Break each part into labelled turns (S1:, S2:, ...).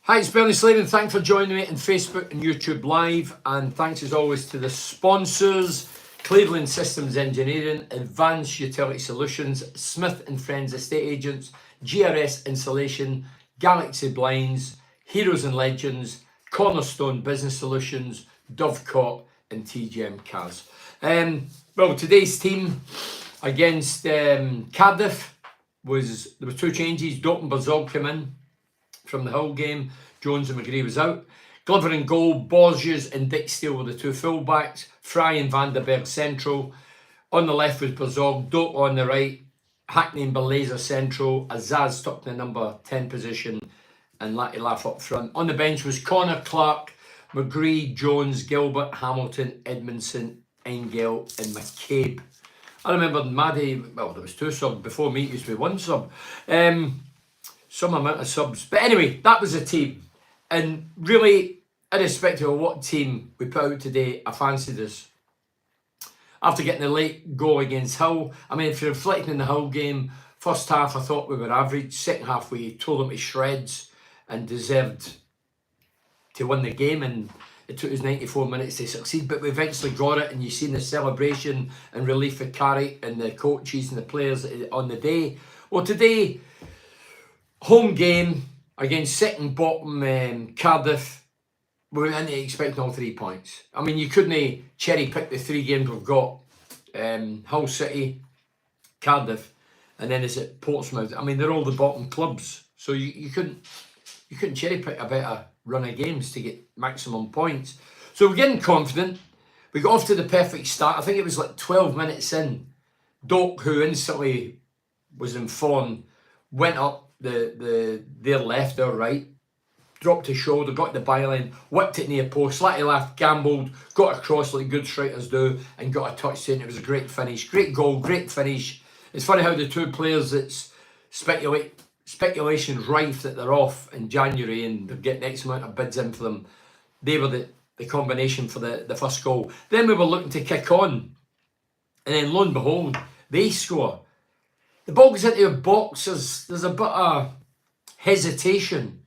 S1: Hi, it's Bernie Slavin. Thanks for joining me on Facebook and YouTube Live. And thanks as always to the sponsors, Cleveland Systems Engineering, Advanced Utility Solutions, Smith & Friends Estate Agents, GRS Insulation, Galaxy Blinds, Heroes and Legends, Cornerstone Business Solutions, Dovecot and TGM Cars. Well, today's team against Cardiff there were two changes. Dalton Barzog came in from the Hull game. Jones and McGree was out. Glover in goal, Borges and Dick Steele were the two fullbacks. Fry and Vanderberg central. On the left was Barzog, Doak on the right, Hackney and Belazer central, Azaz tucked in the number 10 position, and Latty Laugh up front. On the bench was Connor, Clark, McGree, Jones, Gilbert, Hamilton, Edmondson, Engel and McCabe. I remember Maddie, well, there was two subs before me, it used to be one sub. Some amount of subs. But anyway, that was the team. And really, irrespective of what team we put out today, I fancied us. After getting a late goal against Hull, I mean, if you're reflecting on the Hull game, first half I thought we were average. Second half we tore them to shreds and deserved to win the game. And it took us 94 minutes to succeed. But we eventually got it. And you've seen the celebration and relief for Carrick and the coaches and the players on the day. Well, today, home game against second bottom Cardiff. We went into expecting all 3 points. I mean, you couldn't cherry pick the 3 games we've got. Hull City, Cardiff, and then is it Portsmouth. I mean, they're all the bottom clubs, so you couldn't cherry pick a better run of games to get maximum points. So we're getting confident. We got off to the perfect start. I think it was like 12 minutes in. Doak, who instantly was in form, went up their left or right, dropped his shoulder, got the byline, whipped it near post, slightly laughed, gambled, got across like good strikers do, and got a touchdown. It was a great finish, great goal, great finish. It's funny how the two players that's speculation's rife that they're off in January and they're getting X amount of bids in for them. They were the combination for the first goal. Then we were looking to kick on, and then lo and behold, they score. The ball goes into a box, there's a bit of hesitation.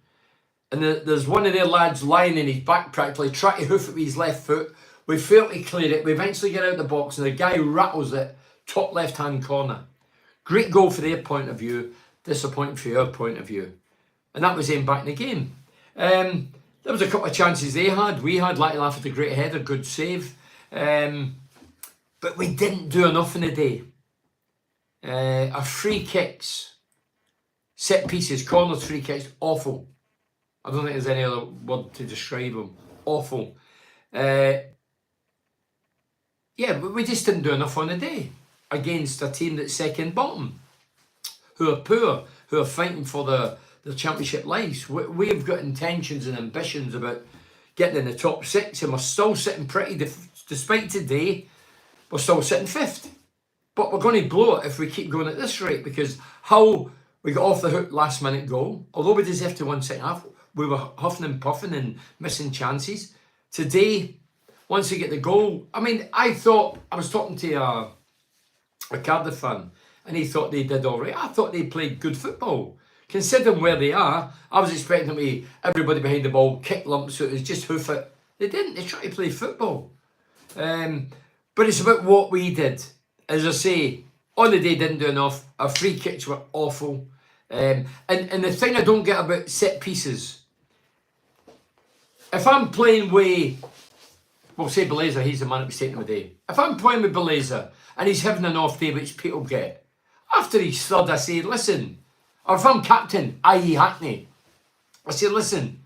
S1: And there's one of their lads lying in his back practically, trying to hoof it with his left foot. We fail to clear it. We eventually get out the box and the guy rattles it, top left-hand corner. Great goal for their point of view, disappointing for our point of view. And that was them back in the game. There was a couple of chances they had. We had Latty Laugh with a great header, good save. But we didn't do enough in the day. Our free kicks, set pieces, corners, free kicks, awful. I don't think there's any other word to describe them. Awful. Yeah, but we just didn't do enough on the day against a team that's second bottom, who are poor, who are fighting for the championship lives. We've got intentions and ambitions about getting in the top 6, and we're still sitting pretty, despite today, we're still sitting 5th. But we're going to blow it if we keep going at this rate, because Hull, we got off the hook last minute goal. Although we deserved to win second half, we were huffing and puffing and missing chances. Today, once we get the goal, I mean, I was talking to a Cardiff fan, and he thought they did all right. I thought they played good football. Considering where they are, I was expecting them to everybody behind the ball, kick lumps, so it was just hoof it. They didn't. They tried to play football. But it's about what we did. As I say, on the day didn't do enough. Our free kicks were awful. And the thing I don't get about set pieces, if I'm playing with, we'll say Belazer, he's the man that was taking the day. If I'm playing with Belazer and he's having an off day, which people get, after he's third, I say, listen, or if I'm captain, i.e. Hackney, I say, listen,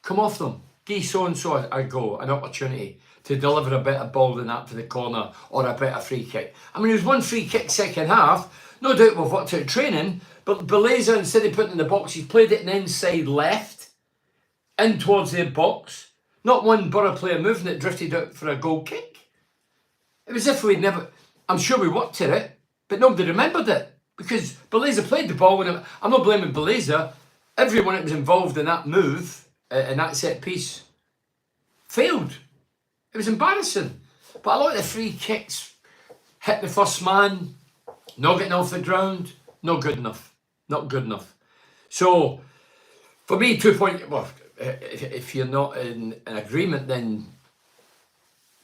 S1: come off them. Give so-and-so a go, an opportunity to deliver a better ball than that for the corner or a better free kick. I mean, there was one free kick second half. No doubt we've worked out training, but Belazer, instead of putting it in the box, he's played it in inside left, in towards their box. Not one Borough player moving it, drifted out for a goal kick. It was as if we'd never, I'm sure we worked at it, but nobody remembered it, because Belazer played the ball. I'm not blaming Belazer. Everyone that was involved in that move, in that set piece, failed. It was embarrassing. But a lot of the free kicks hit the first man, not getting off the ground, not good enough. Not good enough. So For me, 2 point. Well, if you're not in an agreement, then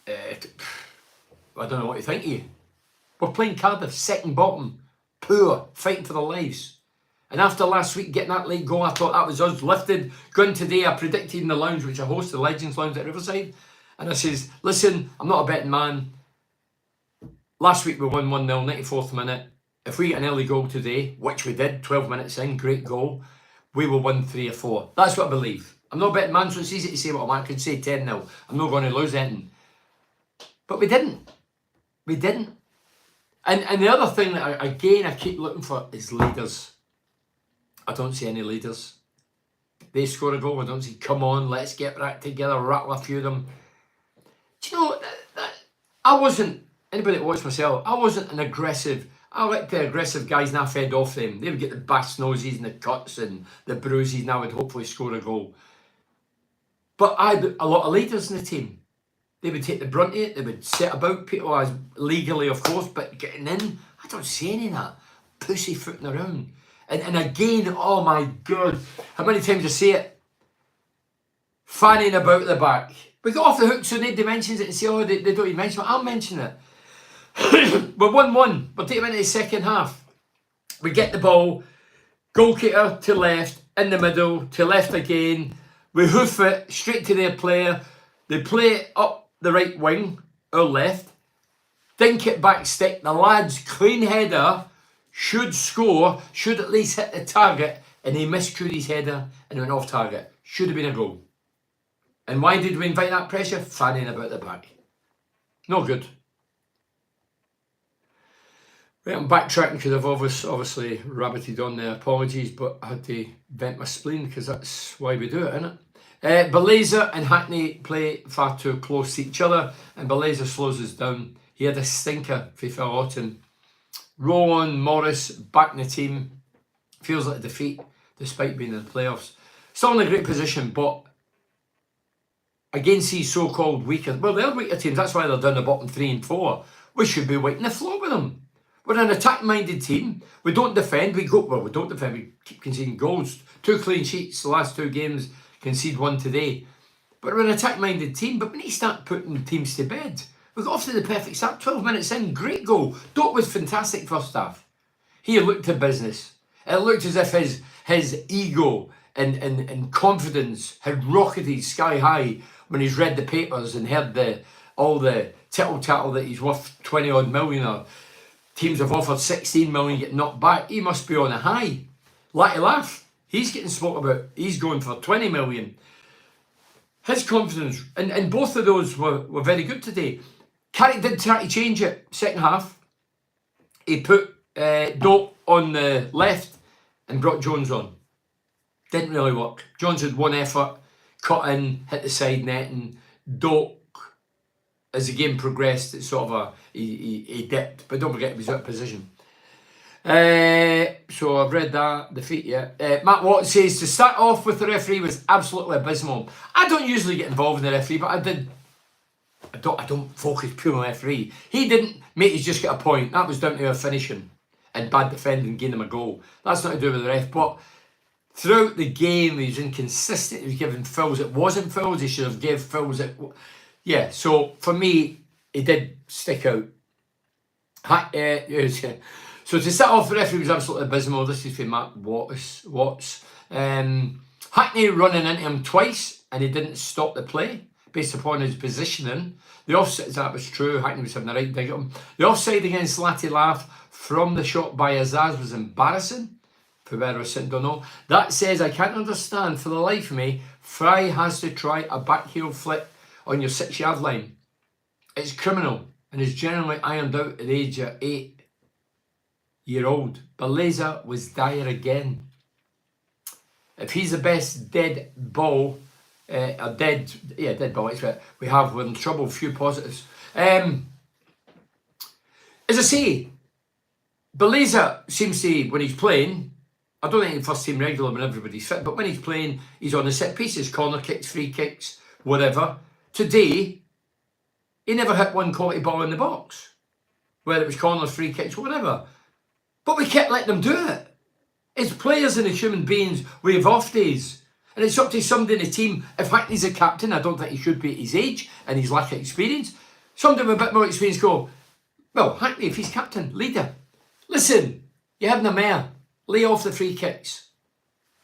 S1: I don't know what you think of you. We're playing Cardiff, second bottom, poor, fighting for their lives. And after last week getting that late goal, I thought that was us lifted. Going today, I predicted in the lounge, which I host, the Legends Lounge at Riverside, and I says, listen, I'm not a betting man. Last week we won 1-0, 94th minute. If we get an early goal today, which we did, 12 minutes in, great goal, we will win 3 or 4. That's what I believe. I'm not a betting man, so it's easy to say what I'm at. I could say 10-0. I'm not going to lose anything. But we didn't. We didn't. And the other thing that, I keep looking for is leaders. I don't see any leaders. They score a goal, I don't see, come on, let's get back together, rattle a few of them. Do you know, I wasn't, anybody that watched myself, I wasn't an aggressive, I like the aggressive guys and I fed off them. They would get the bast noses and the cuts and the bruises and I would hopefully score a goal. But I had a lot of leaders in the team. They would take the brunt of it, they would set about people as legally, of course, but getting in, I don't see any of that. Pussyfooting around. And again, oh my God, how many times I say it? Fanning about the back. We got off the hook so nobody mentions it and say, oh, they don't even mention it. I'll mention it. We're 1-1. We're taking into the second half. We get the ball, goalkeeper to left, in the middle, to left again. We hoof it straight to their player. They play it up the right wing, or left. Dink it back stick. The lad's clean header. Should score, should at least hit the target, and he missed Cody's header and went off target. Should have been a goal. And why did we invite that pressure? Fanning about the back. No good. Right, I'm backtracking because I've obviously rabbited on there. Apologies, but I had to vent my spleen because that's why we do it, isn't it? Belazer and Hackney play far too close to each other, and Belazer slows us down. He had a stinker for Phil Rowan Morris back in the team. Feels like a defeat despite being in the playoffs. Still in a great position, but against these so-called weaker, well, they're weaker teams. That's why they're down the bottom 3 and 4. We should be wiping the floor with them. We're an attack-minded team. We don't defend. We don't defend. We keep conceding goals. 2 clean sheets the last 2 games. Concede 1 today. But we're an attack-minded team. But we need to start putting teams to bed. We got off to the perfect start, 12 minutes in, great goal. Doak was fantastic first half. He looked to business. It looked as if his ego and confidence had rocketed sky high when he's read the papers and heard all the tittle-tattle that he's worth 20 odd million or teams have offered 16 million, get knocked back. He must be on a high. Laugh. He's getting spoke about. He's going for 20 million. His confidence, and both of those were very good today. Carrick did try to change it second half. He put Doak on the left and brought Jones on. Didn't really work. Jones had one effort, cut in, hit the side net, and Doak, as the game progressed, it sort of he dipped. But don't forget he was out of position. So I've read that defeat. Yeah. Matt Watt says to start off with the referee was absolutely abysmal. I don't usually get involved in the referee, but I did. I don't focus purely on the referee. He didn't make us just get a point. That was down to our finishing and bad defending, gaining him a goal. That's not to do with the ref. But throughout the game, he was inconsistent. He was giving fouls. It wasn't fouls. He should have gave fouls. Yeah. So for me, he did stick out. So to start off, the referee was absolutely abysmal. This is from Matt Watts. Hackney running into him twice, and he didn't stop the play based upon his positioning. The offside, that was true. Hackney was having the right dig at him. The offside against Latif from the shot by Azaz was embarrassing. For where I was sitting, don't know. That says I can't understand for the life of me. Fry has to try a back heel flick on your 6-yard line. It's criminal and is generally ironed out at the age of 8-year-old. Belazer was dire again. If he's the best dead ball, dead ball, that's right, we have, we're in trouble, few positives. As I say, Belazer seems to, when he's playing, I don't think he's first team regular when everybody's fit, but when he's playing, he's on the set pieces, corner kicks, free kicks, whatever. Today, he never hit one quality ball in the box, whether it was corners, free kicks, whatever. But we kept letting them do it. As players and as human beings, we have off days. And it's up to somebody in the team. If Hackney's a captain, I don't think he should be at his age and his lack of experience. Somebody with a bit more experience go, well, Hackney, if he's captain, leader. Listen, you're having a mare. Lay off the free kicks.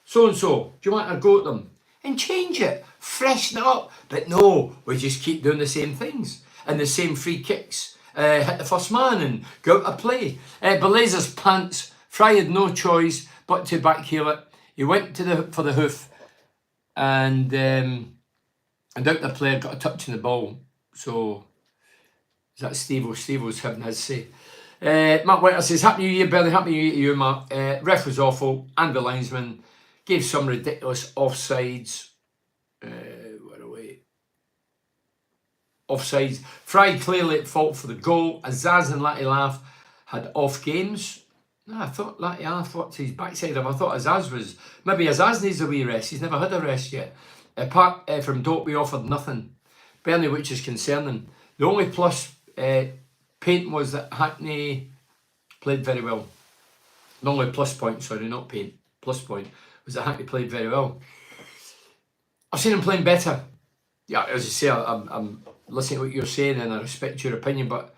S1: So-and-so, do you want to go at them? And change it. Freshen it up. But no, we just keep doing the same things. And the same free kicks. Hit the first man and go out to play. Beleza's pants. Fry had no choice but to backheel it. He went for the hoof. And out the player got a touch on the ball. So, is that Steve-O? Steve-O's having his say. Matt Whitter says, Happy New Year, Billy. Happy New Year to you, Matt. Ref was awful. And the linesman gave some ridiculous offsides. Where away? Offsides. Fry clearly at fault for the goal. Azaz and Latty Laugh had off games. No, I thought Latty Laugh worked his backside of. I thought Azaz was. Maybe Azaz needs a wee rest. He's never had a rest yet. Apart from Dope, we offered nothing. Bernie, which is concerning. The only plus paint was that Hackney played very well. The only plus point, sorry, not paint. Plus point was that Hackney played very well. I've seen him playing better. Yeah, as you say, I'm listening to what you're saying and I respect your opinion, but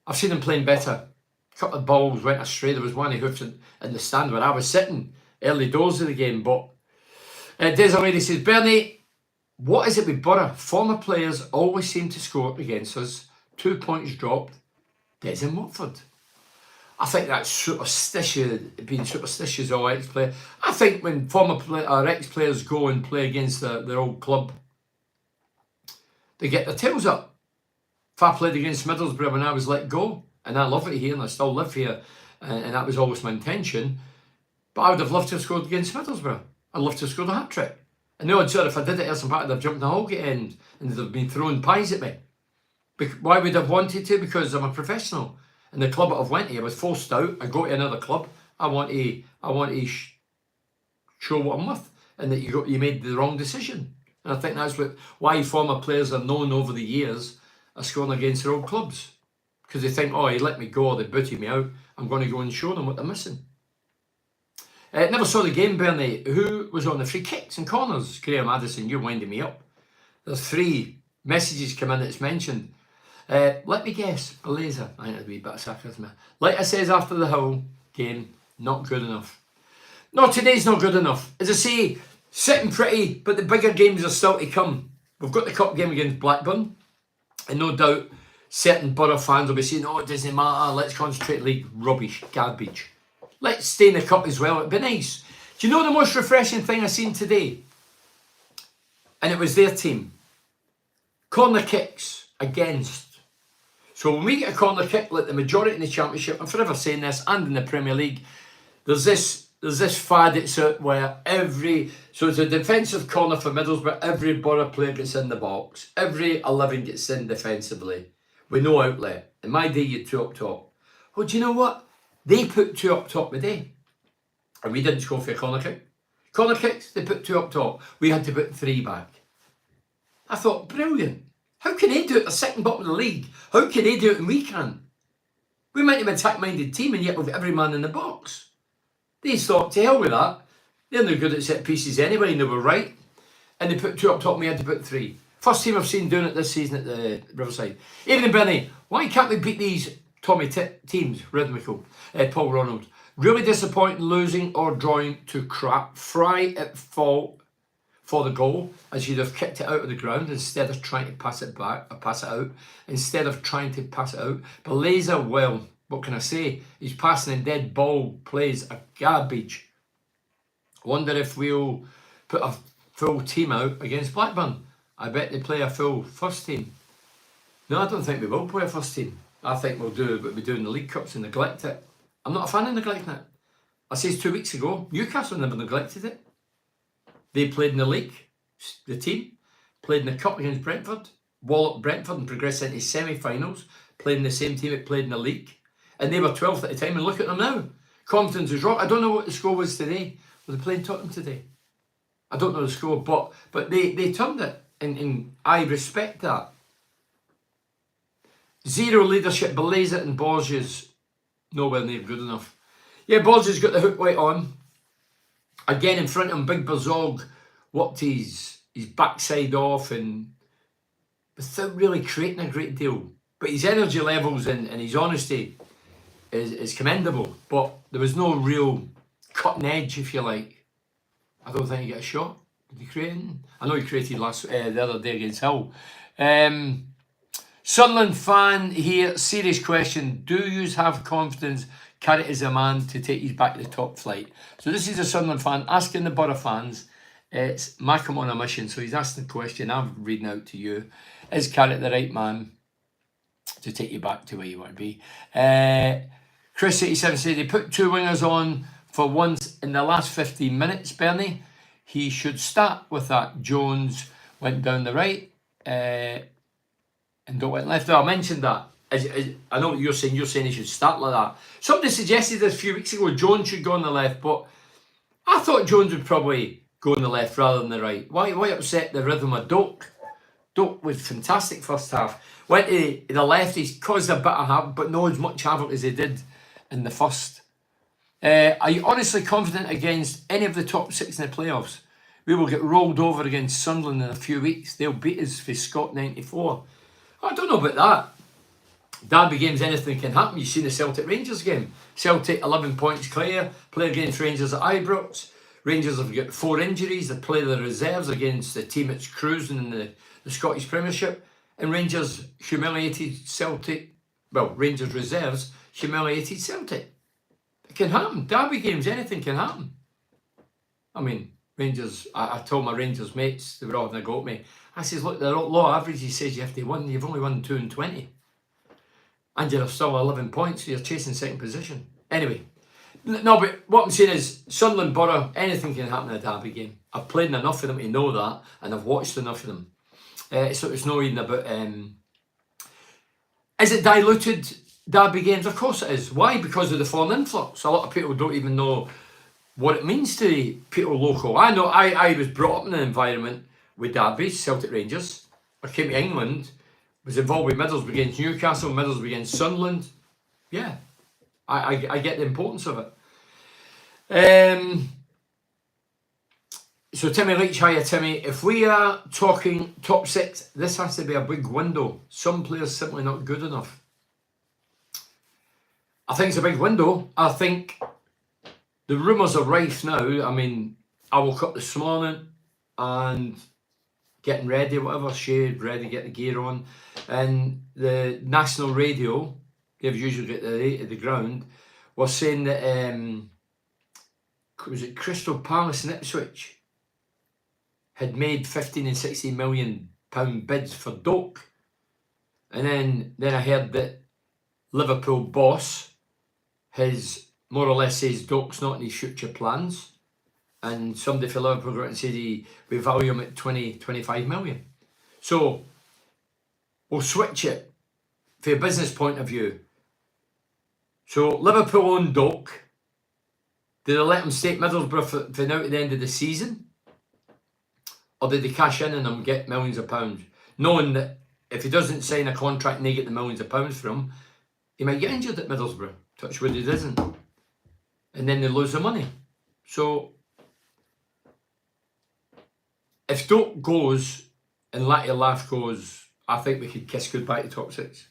S1: I've seen him playing better. A couple of balls went astray. There was one he hoofed in the stand where I was sitting early doors of the game. But Desiree says, Bernie, what is it with Borough? Former players always seem to score against us. 2 points dropped. Des in Watford. I think that's superstitious, being superstitious or ex-player. I think when ex-players go and play against their old club, they get their tails up. If I played against Middlesbrough when I was let go, and I love it here and I still live here, and that was always my intention, but I would have loved to have scored against Middlesbrough. I'd love to have scored a hat-trick. And the odds are if I did it at some part, I'd have jumped in the Holgate end and they'd have been throwing pies at me. Why would I have wanted to? Because I'm a professional. And the club that I've went to, I was forced out. I go to another club. I want to show what I'm worth, and that you made the wrong decision. And I think that's why former players are known over the years as scoring against their old clubs, because they think, oh, he let me go, or they booted me out. I'm going to go and show them what they're missing. Never saw the game, Bernie. Who was on the free kicks and corners? Graham Addison, you're winding me up. There's 3 messages come in that's mentioned. Let me guess, Beleza. I think it'll be a bit of sarcasm. Like I says after the Hull game, not good enough. No, today's not good enough. As I say, sitting pretty, but the bigger games are still to come. We've got the cup game against Blackburn, and no doubt certain Borough fans will be saying, oh, it doesn't matter, let's concentrate league. Rubbish, garbage. Let's stay in the cup as well, it'd be nice. Do you know the most refreshing thing I seen today? And it was their team. Corner kicks against. So when we get a corner kick, like the majority in the Championship, I'm forever saying this, and in the Premier League, there's this fad that's out where so it's a defensive corner for Middlesbrough, every Borough player gets in the box, every 11 gets in defensively, with no outlet. In my day, you had 2 up top. Well, do you know what? They put 2 up top today, and we didn't score for a corner kick. Corner kicks, they put 2 up top. We had to put 3 back. I thought, brilliant. How can they do it? They're second bottom of the league. How can they do it and we can? We might have an attack-minded team and yet we've got every man in the box. They thought, to hell with that. They're no good at set pieces anyway, and they were right. And they put 2 up top and we had to put 3. First team I've seen doing it this season at the Riverside. Evening, Bernie. Why can't we beat these Tommy teams? Rhythmical. Paul Ronald. Really disappointing losing or drawing to crap. Fry at fault for the goal, as you'd have kicked it out of the ground instead of trying to pass it back, or pass it out, instead of trying to pass it out. Beleza, well, what can I say? He's passing in dead ball plays are garbage. Wonder if we'll put a full team out against Blackburn. I bet they play a full first team. No, I don't think we will play a first team. I think we'll do what we do in the League Cups and neglect it. I'm not a fan of neglecting it. I said 2 weeks ago, Newcastle never neglected it. They played in the league, the team, played in the cup against Brentford, walloped Brentford and progressed into semi-finals, played in the same team that played in the league, and they were 12th at the time, and look at them now. Confidence is rock. I don't know what the score was today. Were they playing Tottenham today? I don't know the score, but they turned it, and I respect that. 0 leadership, Beleza and Borges, nowhere near good enough. Yeah, Borges got the hook right on. Again, in front of him, Big Bazog worked his backside off and without really creating a great deal. But his energy levels and his honesty is commendable. But there was no real cutting edge, if you like. I don't think he got a shot. Did he create it? I know he created the other day against Hull. Sunderland fan here, serious question. Do you have confidence Carrick is a man to take you back to the top flight? So this is a Sunderland fan asking the Borough fans. It's Malcolm on a mission, so he's asking the question. I'm reading out to you. Is Carrick the right man to take you back to where you want to be? Chris87 said they put two wingers on for once in the last 15 minutes, Bernie. He should start with that. Jones went down the right and Doak went left. I mentioned that. I know what you're saying. You're saying he should start like that. Somebody suggested this a few weeks ago, Jones should go on the left, but I thought Jones would probably go on the left rather than the right. Why upset the rhythm of Doak? Doak was fantastic first half. Went to the left, he's caused a bit of havoc, but not as much havoc as he did in the first. Are you honestly confident against any of the top six in the playoffs? We will get rolled over against Sunderland in a few weeks. They'll beat us for Scott 94. I don't know about that. Derby games, anything can happen. You've seen the Celtic Rangers game. Celtic 11 points clear, play against Rangers at Ibrox. Rangers have got 4 injuries. They play the reserves against the team that's cruising in the Scottish Premiership. And Rangers humiliated Celtic. Well, Rangers reserves humiliated Celtic. It can happen. Derby games, anything can happen. I mean, Rangers, I told my Rangers mates, they were all having a go at me. I says, look, the law average, he says you have to win. You've only won 2 and 20. And you're still 11 points, so you're chasing second position. Anyway, no, but what I'm saying is, Sunderland Borough, anything can happen in a derby game. I've played enough of them to know that, and I've watched enough of them. So it's not even about... is it diluted, derby games? Of course it is. Why? Because of the foreign influx. A lot of people don't even know what it means to people local. I know I was brought up in an environment with derbies, Celtic Rangers. I came to England, was involved with Middlesbrough against Newcastle, Middlesbrough against Sunderland. Yeah, I get the importance of it. So Timmy Leach, hiya Timmy. If we are talking top 6, this has to be a big window. Some players simply not good enough. I think it's a big window. I think the rumours are rife now. I mean, I woke up this morning and getting ready, whatever, shaved, ready, get the gear on. And the national radio, they've usually got the ground, was saying that, was it Crystal Palace and Ipswich had made 15 and 16 million pound bids for Doak. And then I heard that Liverpool boss has more or less says Doak's not in his future plans. And somebody for Liverpool got and said we value him at 20-25 million. So we'll switch it for a business point of view. So Liverpool own Doak. Did they let him stay at Middlesbrough for now to the end of the season? Or did they cash in on him, get millions of pounds? Knowing that if he doesn't sign a contract and they get the millions of pounds from him, he might get injured at Middlesbrough. Touch wood, he doesn't. And then they lose the money. So if Doak goes and Letty Laugh goes, I think we could kiss goodbye to top 6.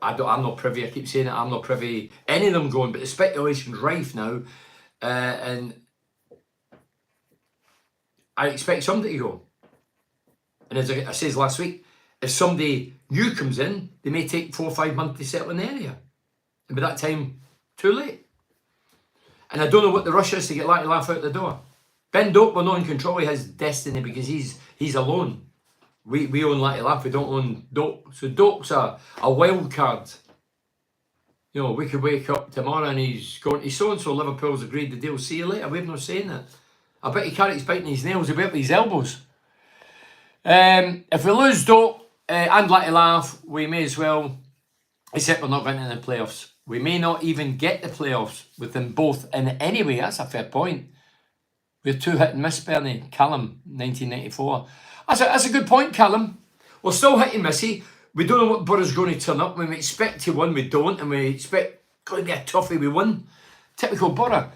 S1: I'm not privy, I keep saying it, I'm not privy any of them going, but the speculation's rife now, and I expect somebody to go. And as I said last week, if somebody new comes in, they may take 4 or 5 months to settle in the area. And by that time, too late. And I don't know what the rush is to get Letty Laugh out the door. Ben Doak, we're not in control of his destiny because he's alone. We own Letty Laugh, we don't own Doak. So Doak's a wild card. You know, we could wake up tomorrow and he's going to so-and-so, Liverpool's agreed the deal, see you later. We've not saying that. I bet he Carrick's biting his nails, he'll be up with his elbows. If we lose Doak and Letty Laugh, we may as well, except we're not going into the playoffs. We may not even get the playoffs with them both in anyway. That's a fair point. We're 2 hit and miss, Bernie. Callum, 1994. That's a good point, Callum. We're still hit and missy. We don't know what Borough's going to turn up. When we expect to win, we don't. And we expect going to be a toughie, we win. Typical Borough.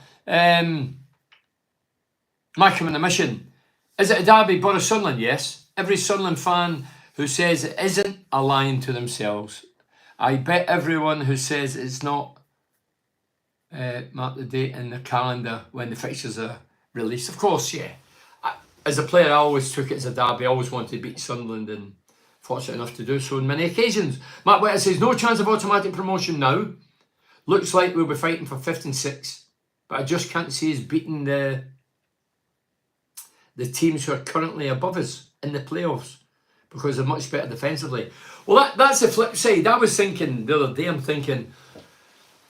S1: Mike on the mission. Is it a derby, Boris Sunderland? Yes. Every Sunderland fan who says it isn't are lying to themselves. I bet everyone who says it's not mark the date in the calendar when the fixtures are released. Of course, yeah. As a player, I always took it as a derby. I always wanted to beat Sunderland and fortunate enough to do so on many occasions. Matt Witter says, no chance of automatic promotion now. Looks like we'll be fighting for 5th and 6th. But I just can't see us beating the teams who are currently above us in the playoffs because they're much better defensively. Well, that's the flip side. I was thinking the other day, I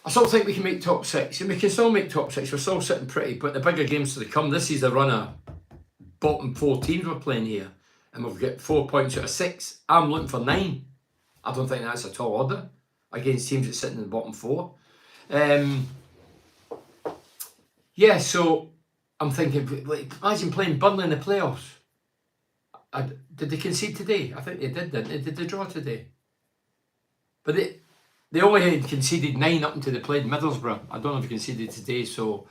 S1: still think we can make top 6. And we can still make top 6. We're still sitting pretty. But the bigger games to come, this is the run of bottom 4 teams we're playing here. And we've got 4 points out of 6. I'm looking for 9. I don't think that's a tall order against teams that sit in the bottom 4. Yeah, so I'm thinking, like, imagine playing Burnley in the playoffs. Did they concede today? I think they did, didn't they? Did they draw today? But they only had conceded 9 up until they played Middlesbrough. I don't know if they conceded today, so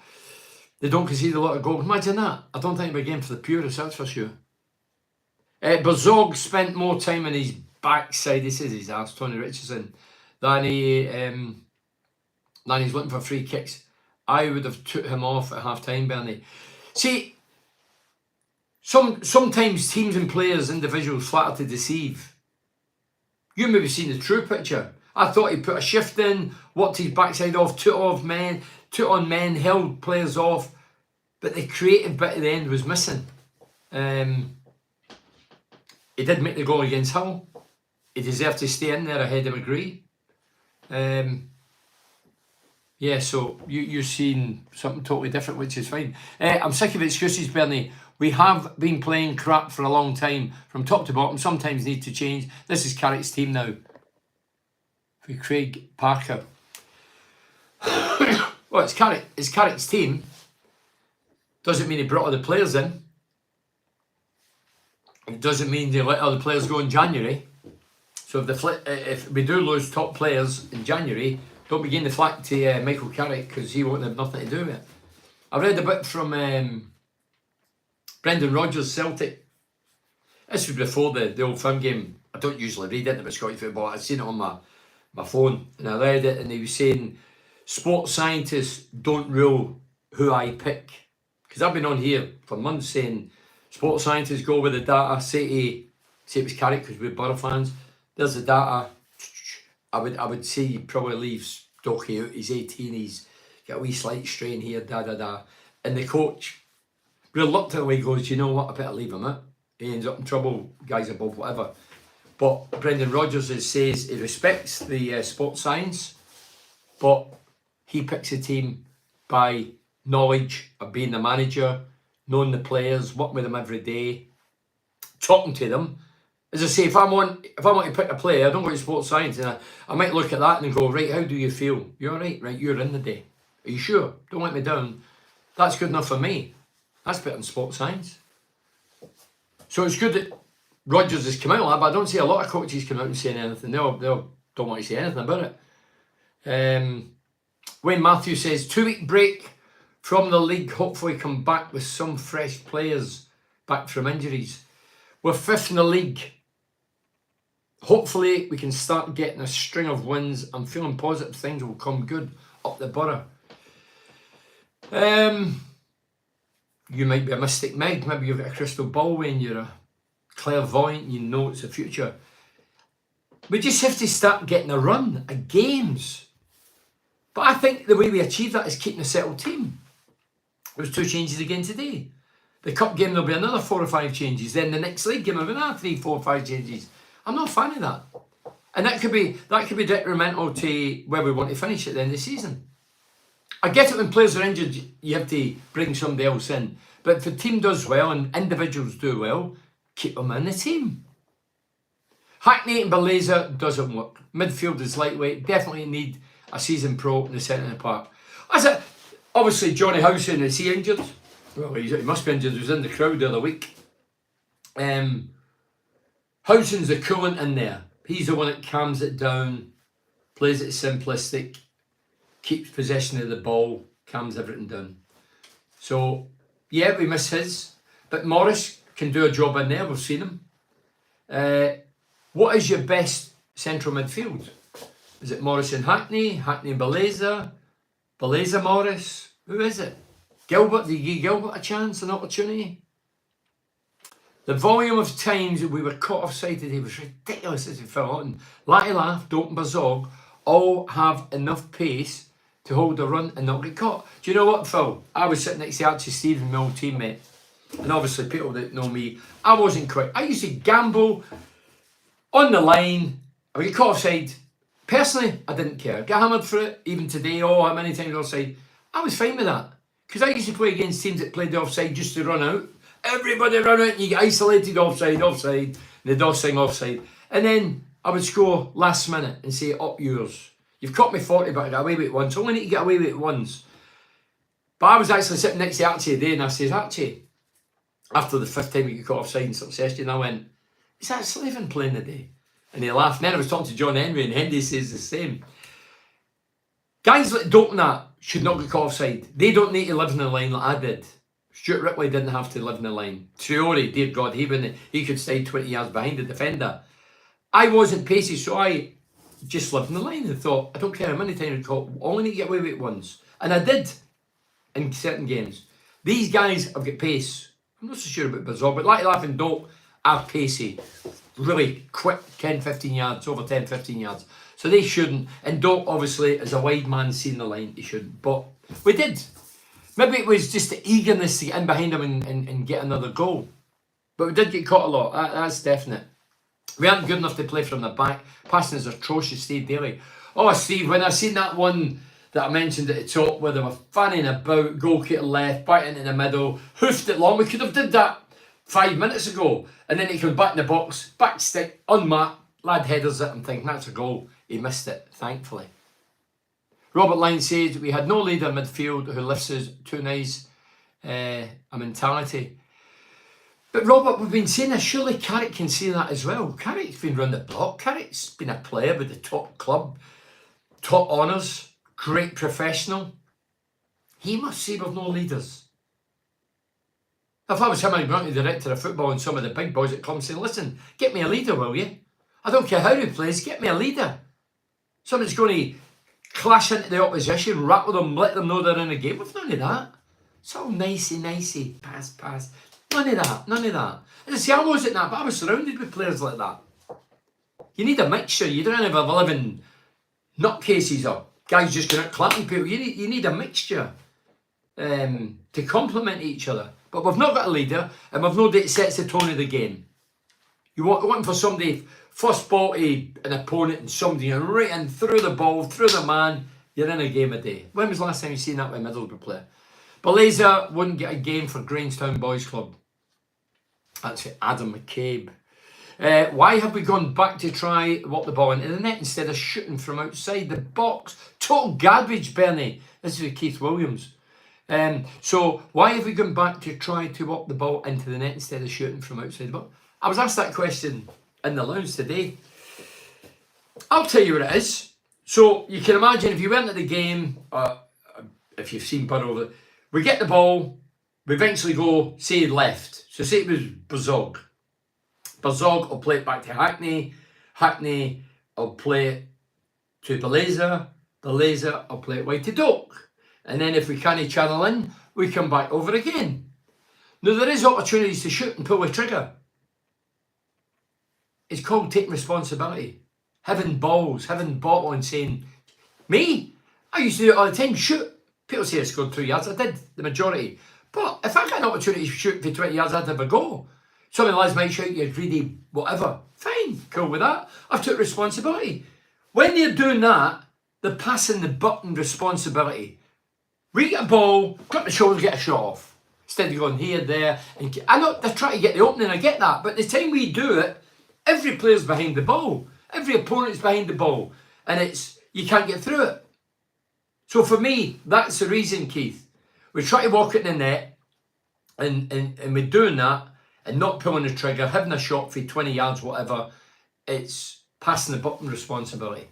S1: they don't concede a lot of goals. Imagine that. I don't think it'll be a game for the purists, that's for sure. Berzog spent more time on his backside, he says he's asked Tony Richardson, than he's looking for free kicks. I would have took him off at half time, Bernie. See, sometimes teams and players, individuals, flatter to deceive. You maybe seen the true picture. I thought he put a shift in, worked his backside off, took on men, held players off, but the creative bit at the end was missing. He did make the goal against Hull. He deserved to stay in there ahead of McGree. Yeah, so you're seeing something totally different, which is fine. I'm sick of excuses, Bernie. We have been playing crap for a long time, from top to bottom. Sometimes need to change. This is Carrick's team now. For Craig Parker. Well, it's Carrick's team. Doesn't mean he brought other players in. It doesn't mean they let other players go in January. So if we do lose top players in January, don't begin to flack to Michael Carrick because he won't have nothing to do with it. I read a bit from Brendan Rodgers, Celtic. This was before the Old Firm game. I don't usually read it about Scottish football. I'd seen it on my phone and I read it, and he was saying sports scientists don't rule who I pick. Because I've been on here for months saying sports scientists go with the data, say it was Carrick because we're Borough fans. There's the data. I would say you probably leave Stokey out. He's 18, he's got a wee slight strain here, And the coach reluctantly goes, you know what, I better leave him out. He ends up in trouble, guys above, whatever. But Brendan Rodgers says he respects the sports science, but he picks a team by knowledge of being the manager, knowing the players, working with them every day, talking to them. As I say, if I want to pick a player, I don't go to sports science, and I might look at that and go, right, how do you feel? You're all right, you're in the day. Are you sure? Don't let me down. That's good enough for me. That's better than sports science. So it's good that Rodgers has come out like that, but I don't see a lot of coaches come out and saying anything. They don't want to say anything about it. Wayne Matthews says, 2-week break from the league, hopefully come back with some fresh players back from injuries. We're 5th in the league. Hopefully we can start getting a string of wins. I'm feeling positive things will come good up the Borough. You might be a mystic Meg, maybe you've got a crystal ball when you're a clairvoyant, you know it's the future. We just have to start getting a run of games. But I think the way we achieve that is keeping a settled team. There's 2 changes again today. The cup game there'll be another 4 or 5 changes. Then the next league game there'll be another 3, 4, 5 changes. I'm not a fan of that. And that could be detrimental to where we want to finish at the end of the season. I get it when players are injured, you have to bring somebody else in. But if the team does well and individuals do well, keep them in the team. Hackney and Belazer doesn't work. Midfield is lightweight. Definitely need a seasoned pro in the centre of the park. Obviously, Johnny Howson, is he injured? Well, he must be injured. He was in the crowd the other week. Howson's the coolant in there. He's the one that calms it down, plays it simplistic, keeps possession of the ball, calms everything down. So Yeah, we miss his. But Morris can do a job in there. We've seen him. What is your best central midfield? Is it Morris and Hackney? Hackney and Beleza? Beleza Morris? Who is it? Gilbert? Did you give Gilbert a chance, an opportunity? The volume of times that we were caught offside today was ridiculous as we fell on. Latty Laugh, Dope and Bazog all have enough pace to hold the run and not get caught. Do you know what, Phil? I was sitting next to Archie Stephen, my old teammate. And obviously people that know me, I wasn't quick. I used to gamble on the line. I would get caught offside. Personally, I didn't care. Get hammered for it, even today. Oh, how many times offside? I was fine with that. Because I used to play against teams that played the offside just to run out. Everybody run out and you get isolated offside, and the dog sing offside. And then I would score last minute and say, up yours. You've caught me 40, but I got away with it once. I only need to get away with it once. But I was actually sitting next to Archie today and I said, Archie, after the 5th time you get caught offside in succession, I went, is that Slavin playing today? And he laughed. And then I was talking to John Henry and Henry says the same. Guys like Dope and that should not get caught offside. They don't need to live in the line like I did. Stuart Ripley didn't have to live in the line. Traore, dear God, he could stay 20 yards behind the defender. I wasn't pacey, so I just lived in the line and thought, I don't care how many times I caught, I only need to get away with it once. And I did in certain games. These guys have got pace. I'm not so sure about Bazog, but Latty Laugh and Dope are pacey. Really quick, 10, 15 yards, over 10, 15 yards. So they shouldn't. And Dope, obviously, as a wide man seeing the line, he shouldn't. But we did. Maybe it was just the eagerness to get in behind him and get another goal. But we did get caught a lot, that's definite. We aren't good enough to play from the back. Passing is atrocious, Steve Daly. Oh, Steve, when I seen that one that I mentioned at the top where they were fanning about, goalkeeper left, back into the middle, hoofed it long. We could have did that 5 minutes ago. And then he comes back in the box, back stick, unmarked, lad headers it. I'm thinking, that's a goal. He missed it, thankfully. Robert Lyne says, we had no leader in midfield who lifts us too nice a mentality. But Robert, we've been saying this, surely Carrick can say that as well. Carrick's been round the block. Carrick's been a player with the top club, top honours, great professional. He must say we've no leaders. If I was him, I'd go to the director of football and some of the big boys at club saying, listen, get me a leader, will you? I don't care how he plays, get me a leader. Somebody's going to clash into the opposition, rattle them, let them know they're in a game. With none of that. It's all nicey, pass. None of that. As I say, I wasn't that, but I was surrounded with players like that. You need a mixture. You don't have 11 nutcases or guys just going out clapping people. You need a mixture to complement each other. But we've not got a leader, and we've no that sets the tone of the game. You want for somebody, first ball to an opponent and somebody right in, through the ball, through the man, you're in a game a day. When was the last time you seen that with a Middlesbrough player? Beleza wouldn't get a game for Grangetown Boys Club. That's it, Adam McCabe. Why have we gone back to try walk the ball into the net instead of shooting from outside the box? Total garbage, Bernie. This is with Keith Williams. So why have we gone back to try to walk the ball into the net instead of shooting from outside the box? I was asked that question in the lounge today. I'll tell you what it is. So you can imagine if you went to the game, if you've seen Borough, we get the ball, we eventually go, say, left. So say it was Bazog. Bazog will play it back to Hackney. Hackney will play it to Beleza. Beleza will play it wide to Doak. And then if we can't channel in, we come back over again. Now there is opportunities to shoot and pull the trigger. It's called taking responsibility. Having balls, having bottle and saying, me? I used to do it all the time, shoot. People say I scored 2 yards, I did, the majority. But if I got an opportunity to shoot for 20 yards, I'd have a go. Some of the lads might shout, you're greedy, whatever. Fine, cool with that. I've took responsibility. When they're doing that, they're passing the button responsibility. We get a ball, grip the shoulder, get a shot off. Instead of going here, there. And I know they're trying to get the opening, I get that. But the time we do it, every player's behind the ball. Every opponent's behind the ball. And you can't get through it. So for me, that's the reason, Keith. We try to walk it in the net, and we're doing that, and not pulling the trigger, having a shot for 20 yards, whatever. It's passing the button responsibility.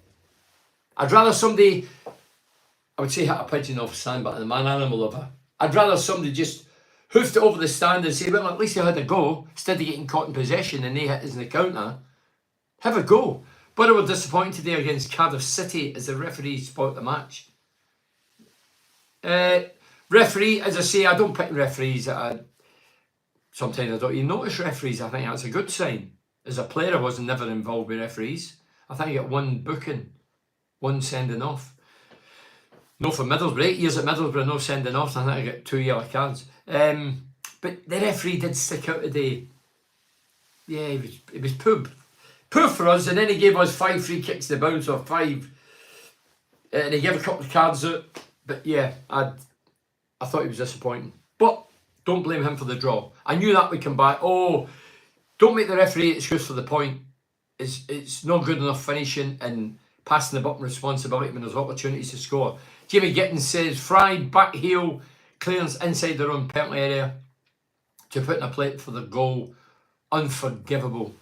S1: I'd rather somebody, I would say hit a pigeon off sand, but I'm an animal lover. I'd rather somebody just hoofed it over the stand and say, well, at least he had a go, instead of getting caught in possession and they hit us in the counter. Have a go. But I was disappointed today against Cardiff City as the referee spoiled the match. Referee, as I say, I don't pick referees. Sometimes I don't even notice referees. I think that's a good sign. As a player, I was never involved with referees. I think I get one booking, one sending off. No, for Middlesbrough, 8 years at Middlesbrough, no sending off. I think I get 2 yellow cards. But the referee did stick out today. Yeah, it was poor for us. And then he gave us 5 free kicks to bounce, or 5. And he gave a couple of cards out. But yeah, I thought he was disappointing. But don't blame him for the draw. I knew that would come back. Oh, don't make the referee excuse for the point. It's not good enough finishing and passing the buck responsibility when there's opportunities to score. Jamie Gittins says, Fried, back heel, clearance inside their own penalty area to put in a plate for the goal. Unforgivable.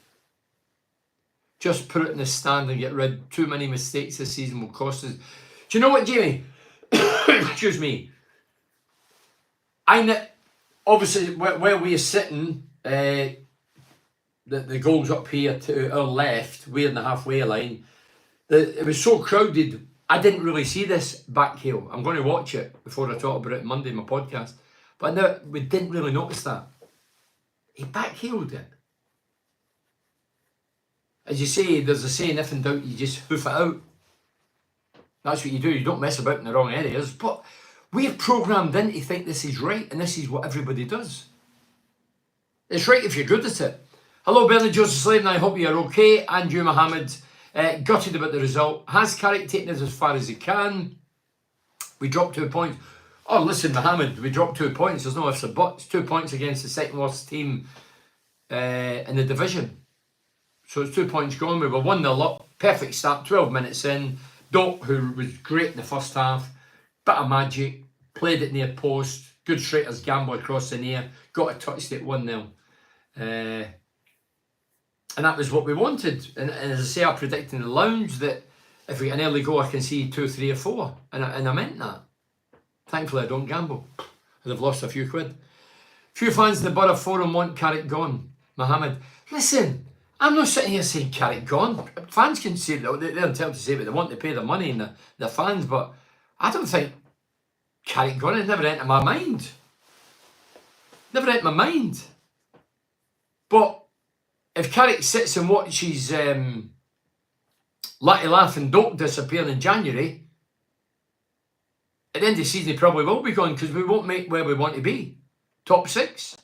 S1: Just put it in the stand and get rid. Too many mistakes this season will cost us. Do you know what, Jamie? Excuse me. Obviously, where we are sitting, the goal's up here to our left, we're in the halfway line. It was so crowded, I didn't really see this back heel. I'm going to watch it before I talk about it Monday in my podcast. But we didn't really notice that. He back heeled it. As you say, there's a saying, if in doubt, you just hoof it out. That's what you do. You don't mess about in the wrong areas. But we're programmed in to think this is right, and this is what everybody does. It's right if you're good at it. Hello, Bernard Joseph Slade, and I hope you're okay. And you, Mohammed, gutted about the result. Has Carrick taken us as far as he can? We dropped 2 points. Oh, listen, Mohammed, we dropped 2 points. There's no ifs or buts. 2 points against the second worst team in the division. So it's 2 points gone. We were 1-0 up. Perfect start, 12 minutes in. Doak, who was great in the first half. Bit of magic. Played it near post. Good straighter's gamble across the near. Got a touch at 1-0. And that was what we wanted. And as I say, I predicted in the lounge that if we get an early goal, I can see 2, 3 or 4. And I meant that. Thankfully, I don't gamble. I'd have lost a few quid. Few fans in the Borough Forum want Carrick gone. Mohammed, listen, I'm not sitting here saying Carrick gone. Fans can say, they're entitled to say what they want. To pay the money and the fans, but I don't think Carrick gone. It never entered my mind. Never entered my mind. But if Carrick sits and watches Latty Laugh and Doak disappear in January, at the end of the season he probably will be gone, because we won't make where we want to be. Top 6.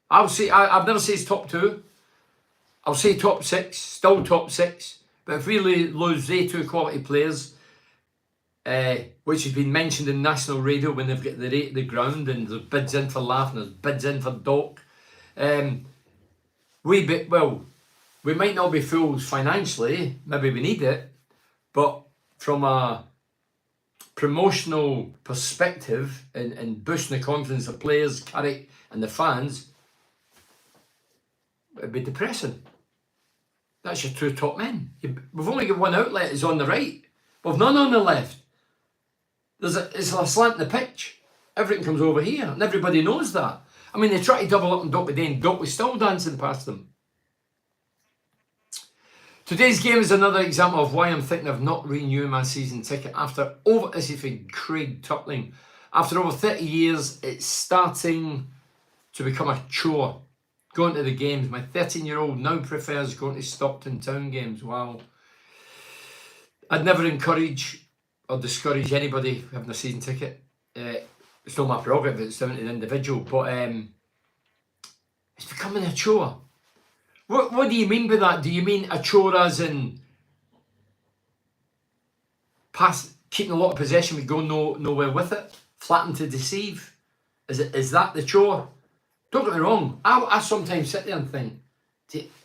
S1: I've never said top 2. I'll say top 6, still top 6. But if we lose the 2 quality players, which has been mentioned in national radio when they've got the rate of the ground, and there's bids in for Laugh and there's bids in for Doak, we might not be fools financially, maybe we need it, but from a promotional perspective and boosting the confidence of players, Carrick and the fans, it'd be depressing. That's your 2 top men. We've only got one outlet, is on the right. We've none on the left. It's a slant in the pitch. Everything comes over here, and everybody knows that. I mean, they try to double up on Doak today, and Doak was still dancing past them. Today's game is another example of why I'm thinking of not renewing my season ticket this is for Craig Tutling. After over 30 years, it's starting to become a chore going to the games. My 13-year-old now prefers going to Stockton Town games. Wow. I'd never encourage or discourage anybody having a season ticket. It's not my prerogative, it's down to the individual, but it's becoming a chore. What do you mean by that? Do you mean a chore as in keeping a lot of possession but going nowhere with it? Flatten to deceive? Is that the chore? Don't get me wrong, I sometimes sit there and think,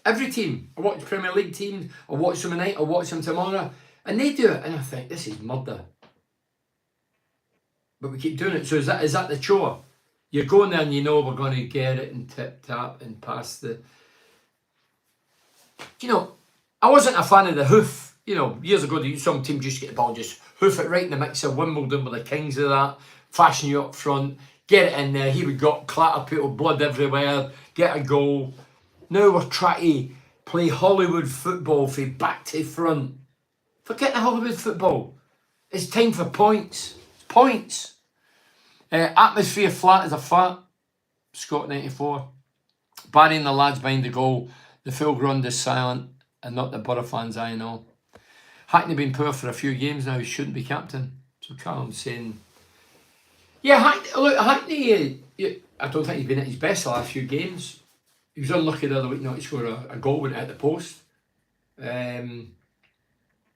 S1: every team, I watch Premier League teams, I watch them tonight, I watch them tomorrow, and they do it, and I think, this is murder. But we keep doing it. So is that the chore? You're going there and you know we're going to get it and tap and pass the... You know, I wasn't a fan of the hoof. You know, years ago, some teams just get the ball and just hoof it right in the mix of Wimbledon with the kings of that, fashion you up front, get it in there. He would got clatter people, blood everywhere, get a goal. Now we're trying to play Hollywood football from back to front. Forget the Hollywood football. It's time for points. Points. Atmosphere flat as a flat. Scott 94. Barry and the lads behind the goal. The full ground is silent, and not the Borough fans I know. Hackney been poor for a few games now. He shouldn't be captain. So Callum's saying, yeah, Hackney. I don't think he's been at his best the last few games. He was unlucky the other week not to score a goal when it hit the post.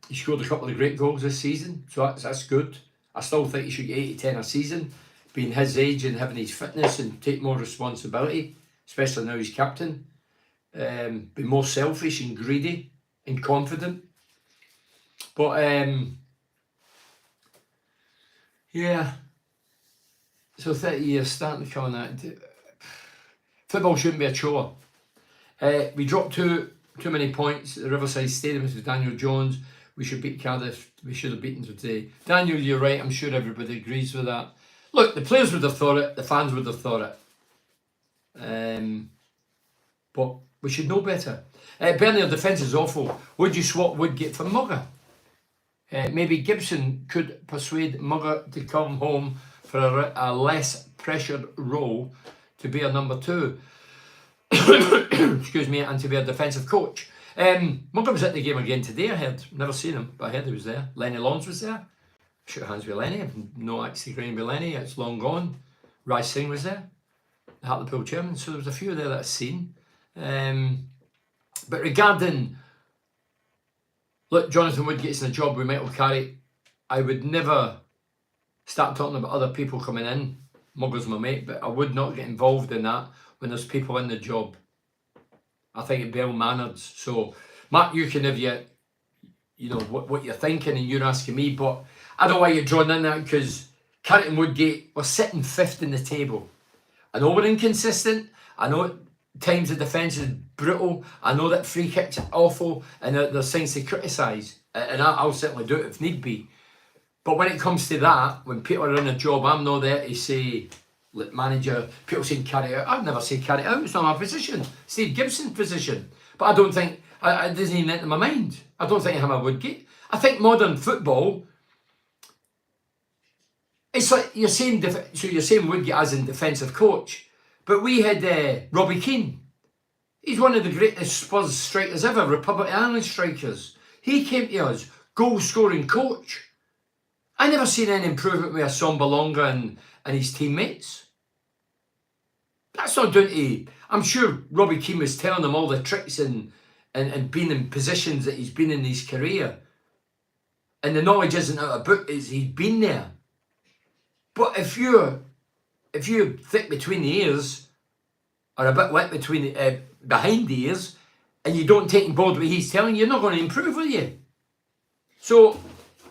S1: He scored a couple of great goals this season, so that's good. I still think he should get 8 to 10 a season, being his age and having his fitness and take more responsibility, especially now he's captain. Be more selfish and greedy and confident. But yeah, so 30 years starting to come on that. Football shouldn't be a chore. We dropped too many points at the Riverside Stadium with Daniel Jones. We should beat Cardiff. We should have beaten today. Daniel, you're right. I'm sure everybody agrees with that. Look, the players would have thought it. The fans would have thought it. But we should know better. Burnley, our defence is awful. Would you swap Woodgate for Mugger? Maybe Gibson could persuade Mugger to come home for a less pressured role to be a number 2. Excuse me, and to be a defensive coach. Mugger was at the game again today, I heard. Never seen him, but I heard he was there. Lenny Lawns was there. Shook hands with Lenny. No actually agreeing with Lenny. It's long gone. Raj Singh was there. The Hartlepool chairman. So there was a few there that I've seen. But regarding, look, Jonathan Woodgate's in a job with Michael Carey. I would never start talking about other people coming in. Mugger's my mate, but I would not get involved in that when there's people in the job. I think it'd be ill-mannered. So, Mark, you can have your, what you're thinking and you're asking me, but I don't know why you're drawn in that, because Carrick and Woodgate were sitting 5th in the table. I know we're inconsistent. I know at times the defence is brutal. I know that free kicks are awful and there's things to criticise. And I'll certainly do it if need be. But when it comes to that, when people are in a job, I'm not there to say, look, manager, people saying carry out. I've never said carry out. It's not my position. Steve Gibson's position. But I don't think, it doesn't even enter my mind. I don't think I'm a Woodgate. I think modern football, it's like you're saying, so you're saying Woodgate as in defensive coach. But we had Robbie Keane. He's one of the greatest Spurs strikers ever, Republic of Ireland strikers. He came to us, goal-scoring coach. I never seen any improvement with Assombalonga and his teammates. That's not down to, I'm sure Robbie Keane was telling them all the tricks and being in positions that he's been in his career. And the knowledge isn't out of book, he's been there. But if you're thick between the ears, or a bit wet between behind the ears, and you don't take on board what he's telling you, you're not going to improve, will you? So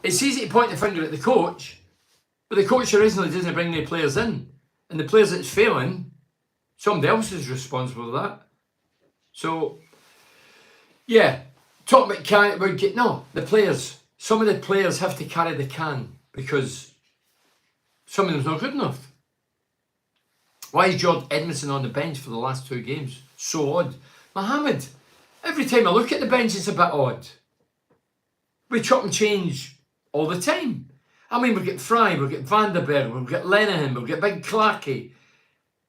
S1: it's easy to point the finger at the coach, but the coach originally doesn't bring any players in. And the players that's failing, somebody else is responsible for that. So, yeah, talk about carrying Woodgate. No, the players. Some of the players have to carry the can because some of them's not good enough. Why is George Edmondson on the bench for the last 2 games? So odd. Mohammed, every time I look at the bench, it's a bit odd. We chop and change all the time. I mean, we've got Fry, we've got Vanderberg, we've got Lenihan, we've got Big Clarkey.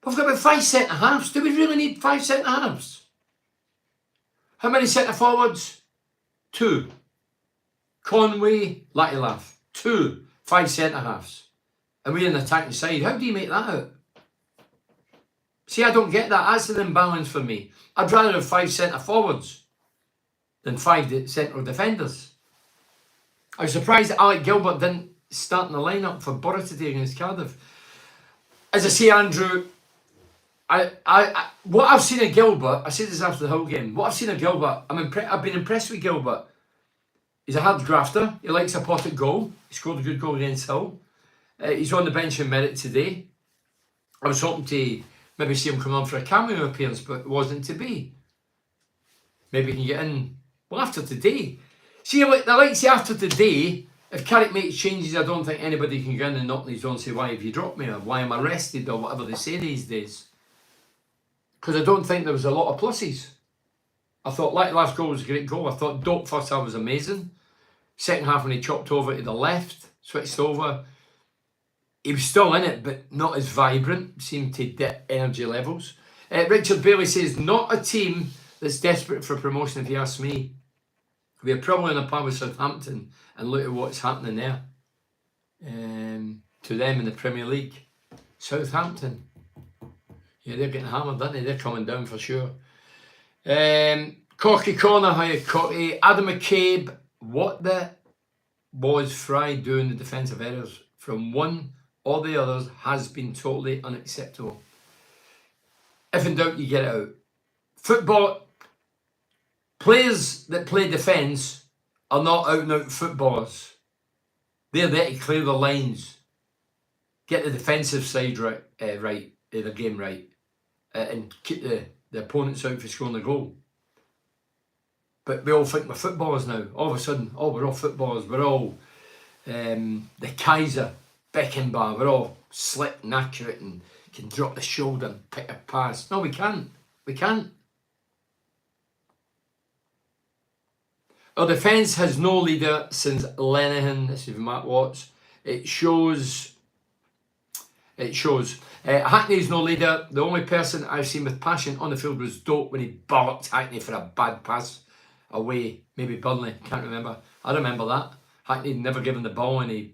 S1: We've got about 5 centre-halves. Do we really need 5 centre-halves? How many centre-forwards? 2. Conway, Lucky Laugh. 2. 5 centre-halves. And we're in the attacking side. How do you make that out? See, I don't get that. That's an imbalance for me. I'd rather have 5 centre-forwards than 5 central defenders. I was surprised that Alec Gilbert didn't start in the lineup for Borough today against Cardiff. As I say, Andrew, what I've seen of Gilbert, I said this after the whole game, what I've seen of Gilbert, I've been impressed with Gilbert. He's a hard grafter. He likes a pot at goal. He scored a good goal against Hull. He's on the bench in merit today. I was hoping to maybe see him come on for a cameo appearance, but it wasn't to be. Maybe he can get in, well, after today. See, like after today, If Carrick makes changes, I don't think anybody can go in and knock on his door and say, why have you dropped me, or why am I rested, or whatever they say these days. Because I don't think there was a lot of pluses. I thought last goal was a great goal. I thought Doak first half was amazing. Second half when he chopped over to the left, switched over, he was still in it, but not as vibrant, seemed to dip energy levels. Richard Bailey says, not a team that's desperate for promotion if you ask me. We're probably on a par with Southampton, and look at what's happening there to them in the Premier League. Southampton. Yeah, they're getting hammered, aren't they? They're coming down for sure. Corky Corner, hi Corky. Adam McCabe, what the was Fry doing the defensive errors from one or the others has been totally unacceptable. If in doubt, you get it out. Football, players that play defence are not out and out footballers. They're there to clear the lines, get the defensive side right, the game right, and keep the opponents out for scoring a goal. But we all think we're footballers now. All of a sudden, we're all footballers. We're all the Kaiser, Beckenbauer. We're all slick and accurate and can drop the shoulder and pick a pass. No, we can't. We can't. Our defence has no leader since Lenihan. This is Matt Watts. It shows. Hackney's no leader. The only person I've seen with passion on the field was Doak when he bollocked Hackney for a bad pass away. Maybe Burnley, can't remember. I remember that. Hackney never given the ball and he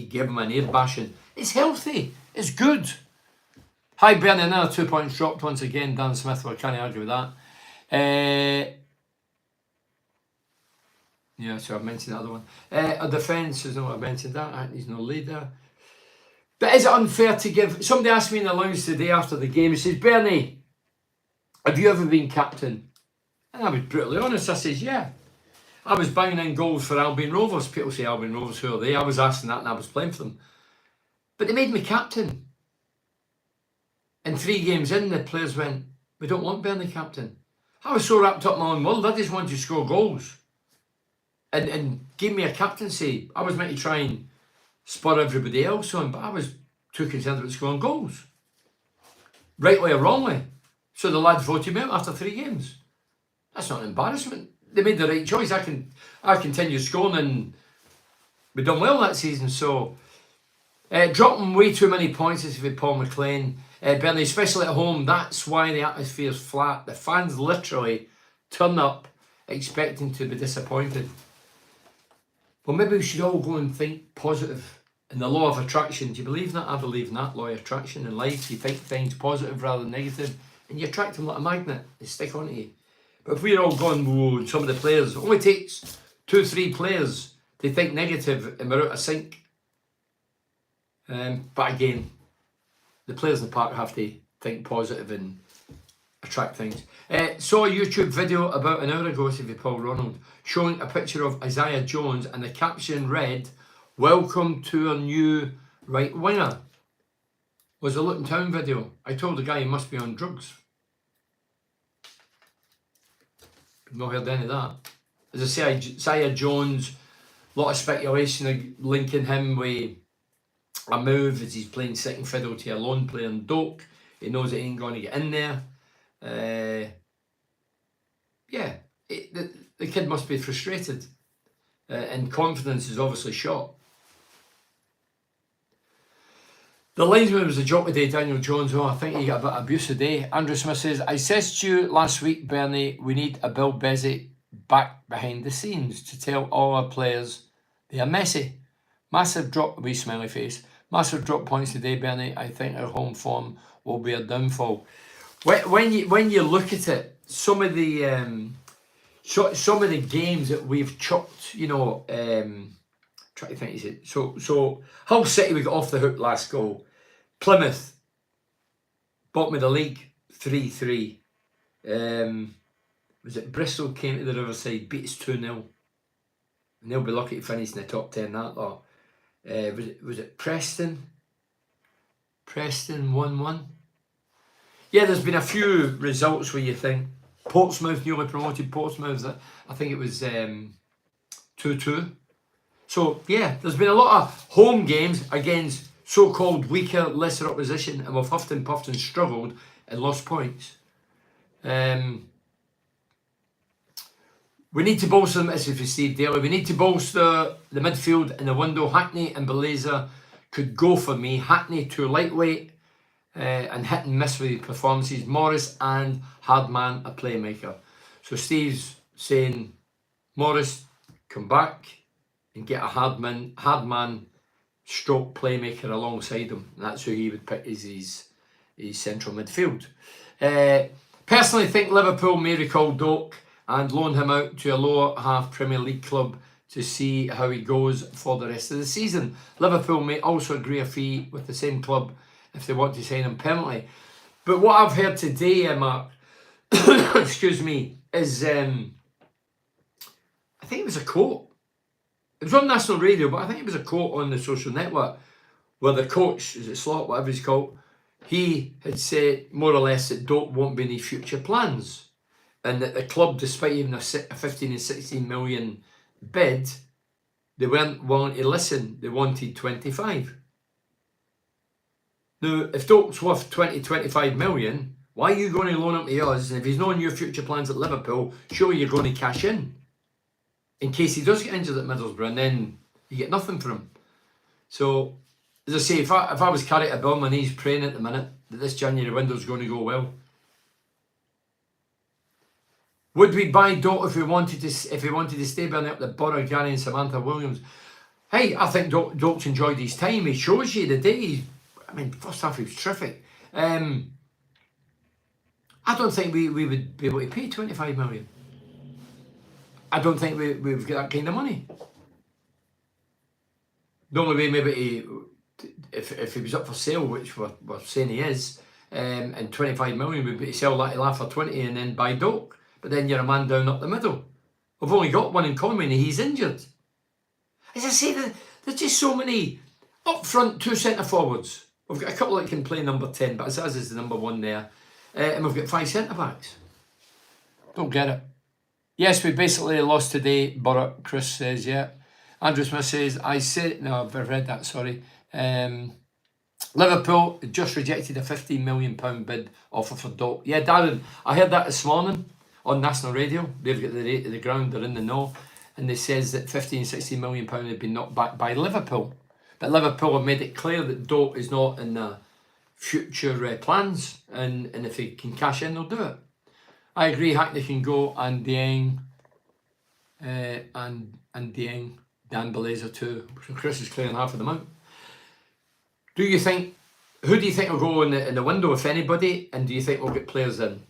S1: gave him an ear bashing. It's healthy. It's good. Hi Bernie, another 2 points dropped once again. Dan Smith, well, I can't argue with that. Yeah, so I've mentioned the other one. A defence is not what I mentioned that. Hackney's no leader. But is it unfair to give... Somebody asked me in the lounge today after the game, he says, Bernie, have you ever been captain? And I was brutally honest. I says, yeah. I was banging in goals for Albion Rovers. People say Albion Rovers, who are they? I was asking that and I was playing for them. But they made me captain. And 3 games in, the players went, we don't want Bernie captain. I was so wrapped up in my own world, I just wanted to score goals. And gave me a captaincy. I was meant to try and spur everybody else on, but I was too concerned about scoring goals. Rightly or wrongly. So the lads voted me out after 3 games. That's not an embarrassment. They made the right choice. I continued scoring and we done well that season. So dropping way too many points as with Paul McLean. Bernie, especially at home, that's why the atmosphere's flat. The fans literally turn up expecting to be disappointed. Well, maybe we should all go and think positive. And the law of attraction, do you believe that? I believe in that law of attraction in life. You think things positive rather than negative, and you attract them like a magnet. They stick onto you. But if we're all going, whoa, some of the players, it only takes 2 or 3 players to think negative and we're out of sync. But again, the players in the park have to think positive and attract things. Saw a YouTube video about an hour ago, said Paul Ronald, showing a picture of Isaiah Jones and the caption read, "Welcome to our new right winger." Was a Luton Town video. I told the guy he must be on drugs. Not heard any of that. As I say, Isaiah Jones, a lot of speculation linking him with a move as he's playing second fiddle to a lone player in Doak. He knows it ain't going to get in there. The kid must be frustrated and confidence is obviously shot. The linesman was a joke today, Daniel Jones. I think he got a bit of abuse today. Andrew Smith says, I said to you last week, Bernie, we need a Bill Bezzy back behind the scenes to tell all our players they are messy. Massive drop, wee smiley face. Massive drop points today, Bernie. I think our home form will be a downfall. When you look at it, some of the games that we've chucked, try to think. Is it so? Hull City we got off the hook last goal. Plymouth, bottom of the league, 3-3. Was it Bristol came to the Riverside, beat us 2-0, and they'll be lucky to finish in the top 10. That lot. Was it Preston? Preston 1-1. Yeah, there's been a few results where you think Portsmouth, newly promoted Portsmouth, I think it was 2-2. So, yeah, there's been a lot of home games against so-called weaker, lesser opposition, and we've huffed and puffed and struggled and lost points. We need to bolster them. This is for Steve Daly. We need to bolster the midfield in the window. Hackney and Belazer could go for me. Hackney too lightweight and hit and miss with his performances. Morris and Hardman a playmaker. So Steve's saying Morris come back and get a hardman stroke playmaker alongside him. And that's who he would pick as his central midfield. Personally think Liverpool may recall Doak and loan him out to a lower half Premier League club to see how he goes for the rest of the season. Liverpool may also agree a fee with the same club if they want to sign him permanently. But what I've heard today, Mark, excuse me, is I think it was a quote. It was on national radio, but I think it was a quote on the social network where the coach, is it Slot, whatever he's called, he had said more or less that Doak won't be any future plans. And that the club, despite even a 15 and 16 million bid, they weren't willing to listen. They wanted 25. Now, if Doak's worth 25 million, why are you going to loan him to us? And if he's not in your future plans at Liverpool, surely you're going to cash in case he does get injured at Middlesbrough, and then you get nothing for him. So, as I say, if I was Cardiff at Bill, and he's praying at the minute that this January window's going to go well. Would we buy Doak if he wanted to stay burning up the Borough, Gary and Samantha Williams? Hey, I think Doak's enjoyed his time. He shows you the day. First half he was terrific. I don't think we would be able to pay 25 million. I don't think we've got that kind of money. The only way maybe if he was up for sale, which we're saying he is, and 25 million would be to sell that laugh for 20 and then buy Doak. But then you're a man down up the middle. We've only got one in Conway and he's injured. As I say, there's just so many. Up front, 2 centre forwards. We've got a couple that can play number 10, but Azaz is the number 1 there. And we've got 5 centre backs. Don't get it. Yes, we basically lost today, Borough, Chris says, yeah. Andrew Smith says, no, I've read that, sorry. Liverpool just rejected a £15 million bid offer for Doak. Yeah, Darren, I heard that this morning on national radio. They've got the rate of the ground, they're in the know. And they says that £16 million had been knocked back by Liverpool. But Liverpool have made it clear that Doak is not in the future plans. And if they can cash in, they'll do it. I agree, Hackney can go, and Dieng, and Dieng, Dan Belazer too. So Chris is clearing half of them out. Who do you think will go in the window, if anybody? And do you think we'll get players in?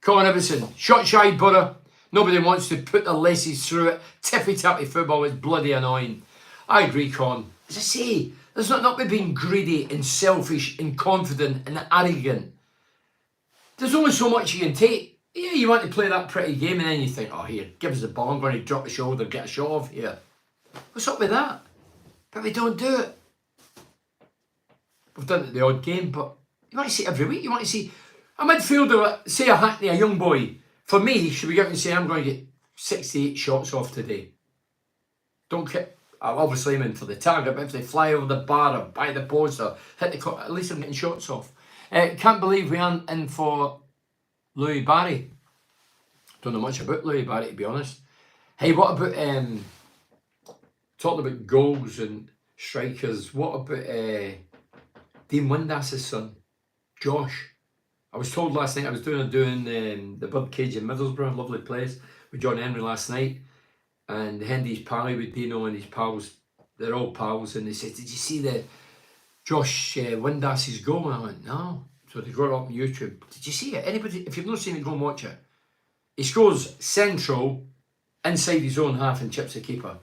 S1: Colin Ibbotson, shot shy Borough. Nobody wants to put their laces through it. Tippy-tappy football is bloody annoying. I agree, Con. As I say, there's not me being greedy and selfish and confident and arrogant. There's only so much you can take. Yeah, you want to play that pretty game and then you think, oh, here, give us the ball. I'm going to drop the shoulder, get a shot off here. What's up with that? But we don't do it. We've done it the odd game, but you want to see it every week. You want to see a midfielder, say a Hackney, a young boy. For me, should we go out and say, I'm going to get 68 shots off today. Don't get, obviously I'm in for the target, but if they fly over the bar or by the post or hit the at least I'm getting shots off. Can't believe we aren't in for Louis Barry. Don't know much about Louis Barry, to be honest. Hey, what about talking about goals and strikers? What about Dean Windas's son, Josh? I was told last night I was doing the Birdcage in Middlesbrough, lovely place, with John Henry last night, and Hendy's pally with Dino and his pals. They're all pals, and they said, "Did you see the Josh Windas's goal?" And I went, "No." So they got it up on YouTube. Did you see it? Anybody? If you've not seen it, go and watch it. He scores central inside his own half and chips the keeper.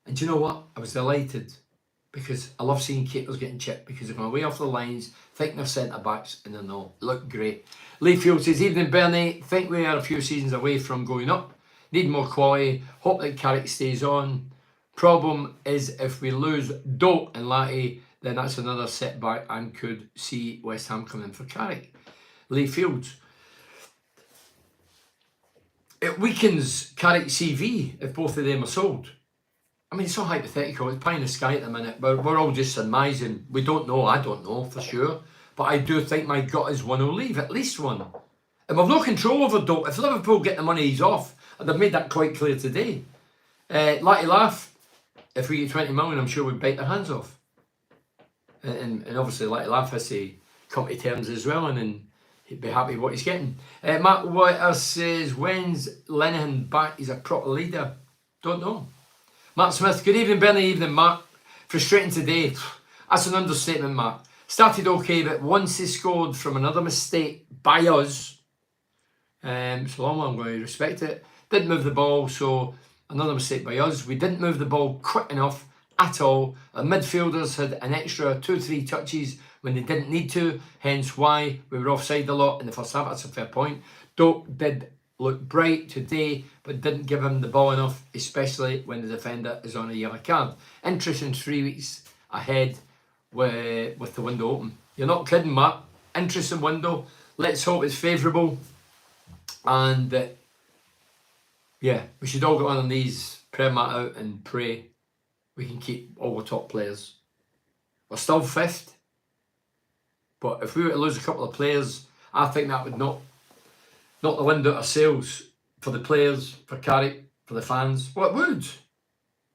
S1: And do you know what? I was delighted because I love seeing keepers getting chipped because they're going way off the lines, think they're centre backs, and they're not. Look great. Lee Field says, "Evening, Bernie. Think we are a few seasons away from going up. Need more quality. Hope that Carrick stays on. Problem is if we lose Doak and Latty, then that's another setback and could see West Ham come in for Carrick." Lee Fields. It weakens Carrick's CV if both of them are sold. I mean, it's so hypothetical. It's pie in the sky at the minute. We're all just surmising. We don't know. I don't know for sure. But I do think my gut is one will leave. At least one. And we've no control over Dope. If Liverpool get the money, he's off. And they've made that quite clear today. Lucky laugh. If we get 20 million, I'm sure we'd bite their hands off. And obviously, Lucky laugh has to come to terms as well. And then he'd be happy with what he's getting. Matt White says, when's Linehan back? He's a proper leader. Don't know. Mark Smith, good evening, Bernie. Evening, Mark. Frustrating today. That's an understatement, Mark. Started okay, but once he scored from another mistake by us, so long I'm going to respect it. Didn't move the ball, so another mistake by us. We didn't move the ball quick enough at all. Our midfielders had an extra 2-3 touches when they didn't need to, hence why we were offside a lot in the first half. That's a fair point. Dope did look bright today, but didn't give him the ball enough, especially when the defender is on a yellow card. Interesting 3 weeks ahead with the window open. You're not kidding, Matt. Interesting window. Let's hope it's favourable. And yeah, we should all get on these, pray Matt out and pray we can keep all the top players. We're still fifth, but if we were to lose a couple of players, I think that would knock the wind out of sails for the players, for Cardiff, for the fans. Well, it would.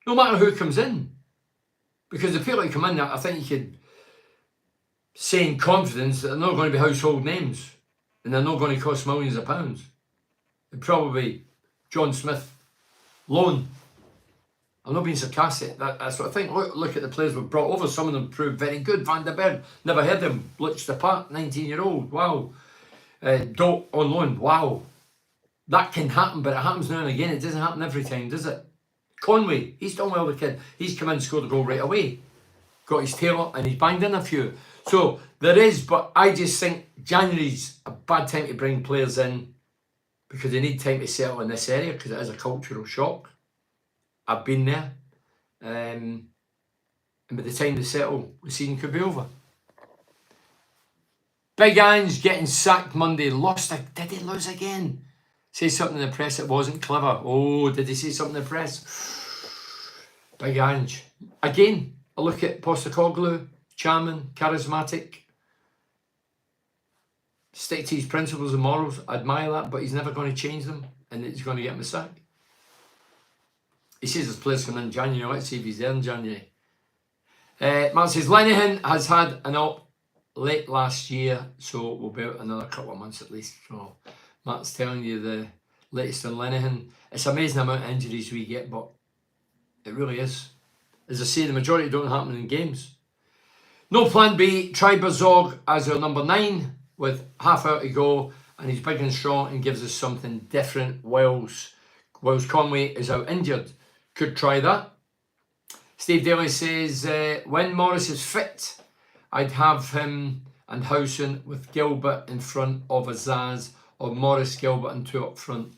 S1: No matter who comes in. Because the people that come in, I think you could say in confidence that they're not going to be household names. And they're not going to cost millions of pounds. It'd probably be John Smith loan. I'm not being sarcastic. That's what I think. Look at the players we've brought over. Some of them proved very good. Van der Berg, never heard him. Blitzed apart, 19-year-old. Wow. Dope on loan. Wow. That can happen, but it happens now and again. It doesn't happen every time, does it? Conway, he's done well, the kid. He's come in and scored a goal right away. Got his tail up and he's banged in a few. So there is, but I just think January's a bad time to bring players in because they need time to settle in this area because it is a cultural shock. I've been there. And by the time they settle, the season could be over. Big Ange getting sacked Monday. Did he lose again? Say something in the press that wasn't clever. Oh, did he say something in the press? Big Ange. Again, a look at Postecoglou, charming, charismatic. Stick to his principles and morals. I admire that, but he's never going to change them and he's going to get him a sack. He says his players coming in January. Let's see if he's there in January. Matt says, Linehan has had an op late last year, so we'll be out another couple of months at least. So Matt's telling you the latest on Linehan. It's amazing the amount of injuries we get, but it really is. As I say, the majority don't happen in games. No plan B. Try Bazog as our number 9 with half hour to go, and he's big and strong and gives us something different whilst Conway is out injured. Could try that. Steve Daly says, when Morris is fit, I'd have him and Howson with Gilbert in front of Azaz, or Morris, Gilbert and 2 up front.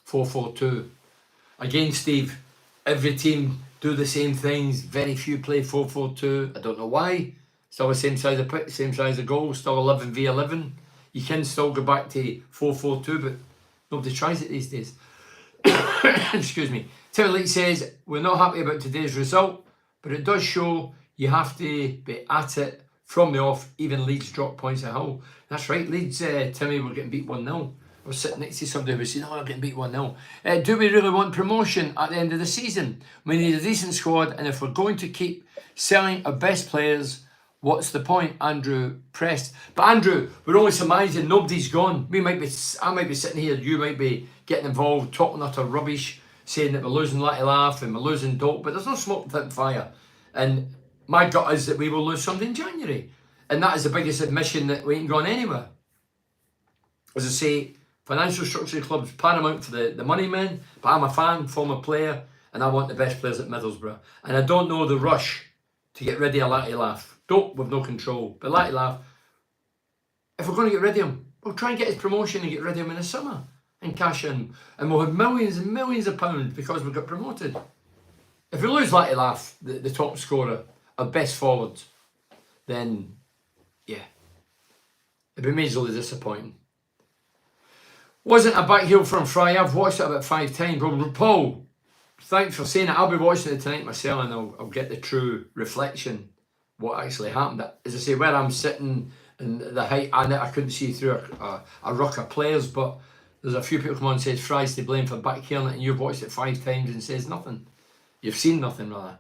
S1: 4-4-2. Again, Steve, every team do the same things. Very few play 4-4-2. I don't know why. Still the same size of pitch, same size of goal, still 11v11. You can still go back to 4-4-2, but nobody tries it these days. Excuse me. Tim Elite says, we're not happy about today's result, but it does show you have to be at it from the off. Even Leeds drop points at Hull. That's right, Leeds, Timmy, we're getting beat 1-0. I was sitting next to somebody who was saying, oh, we're getting beat 1-0. Do we really want promotion at the end of the season? We need a decent squad, and if we're going to keep selling our best players, what's the point? Andrew pressed. But Andrew, we're only surmising nobody's gone. I might be sitting here, you might be getting involved, talking utter rubbish, saying that we're losing Letty Laugh and we're losing Dope, but there's no smoke without fire. And my gut is that we will lose something in January. And that is the biggest admission that we ain't gone anywhere. As I say, financial structure of the club is paramount for the money men, but I'm a fan, former player, and I want the best players at Middlesbrough. And I don't know the rush to get rid of Letty Laugh. Dope with no control. But Letty Laugh, if we're going to get rid of him, we'll try and get his promotion and get rid of him in the summer and cash in. And we'll have millions and millions of pounds because we got promoted. If we lose Letty Laugh, the top scorer, our best forward, then yeah, it'd be majorly disappointing. Wasn't a back heel from Fry. I've watched it about 5 times. But Paul, thanks for saying it. I'll be watching it tonight myself, and I'll get the true reflection what actually happened. As I say, where I'm sitting and the height, I couldn't see through a ruck of players, but there's a few people come on and said Fry's to blame for backhailing it, and you've watched it 5 times and says nothing. You've seen nothing, rather.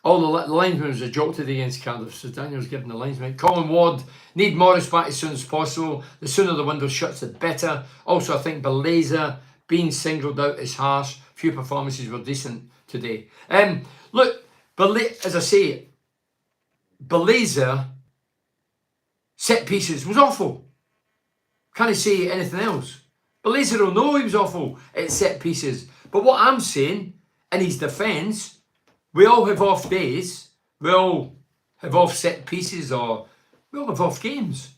S1: All the linesmen was a joke today against Cardiff, so Daniel's giving the linesman. Colin Ward, need Morris back as soon as possible. The sooner the window shuts, the better. Also, I think Beleza being singled out is harsh. Few performances were decent today. Look, as I say, Beleza set pieces was awful. Can't say anything else. Beleza will know he was awful at set pieces. But what I'm saying, in his defence, we all have off days. We all have off set pieces, or we all have off games.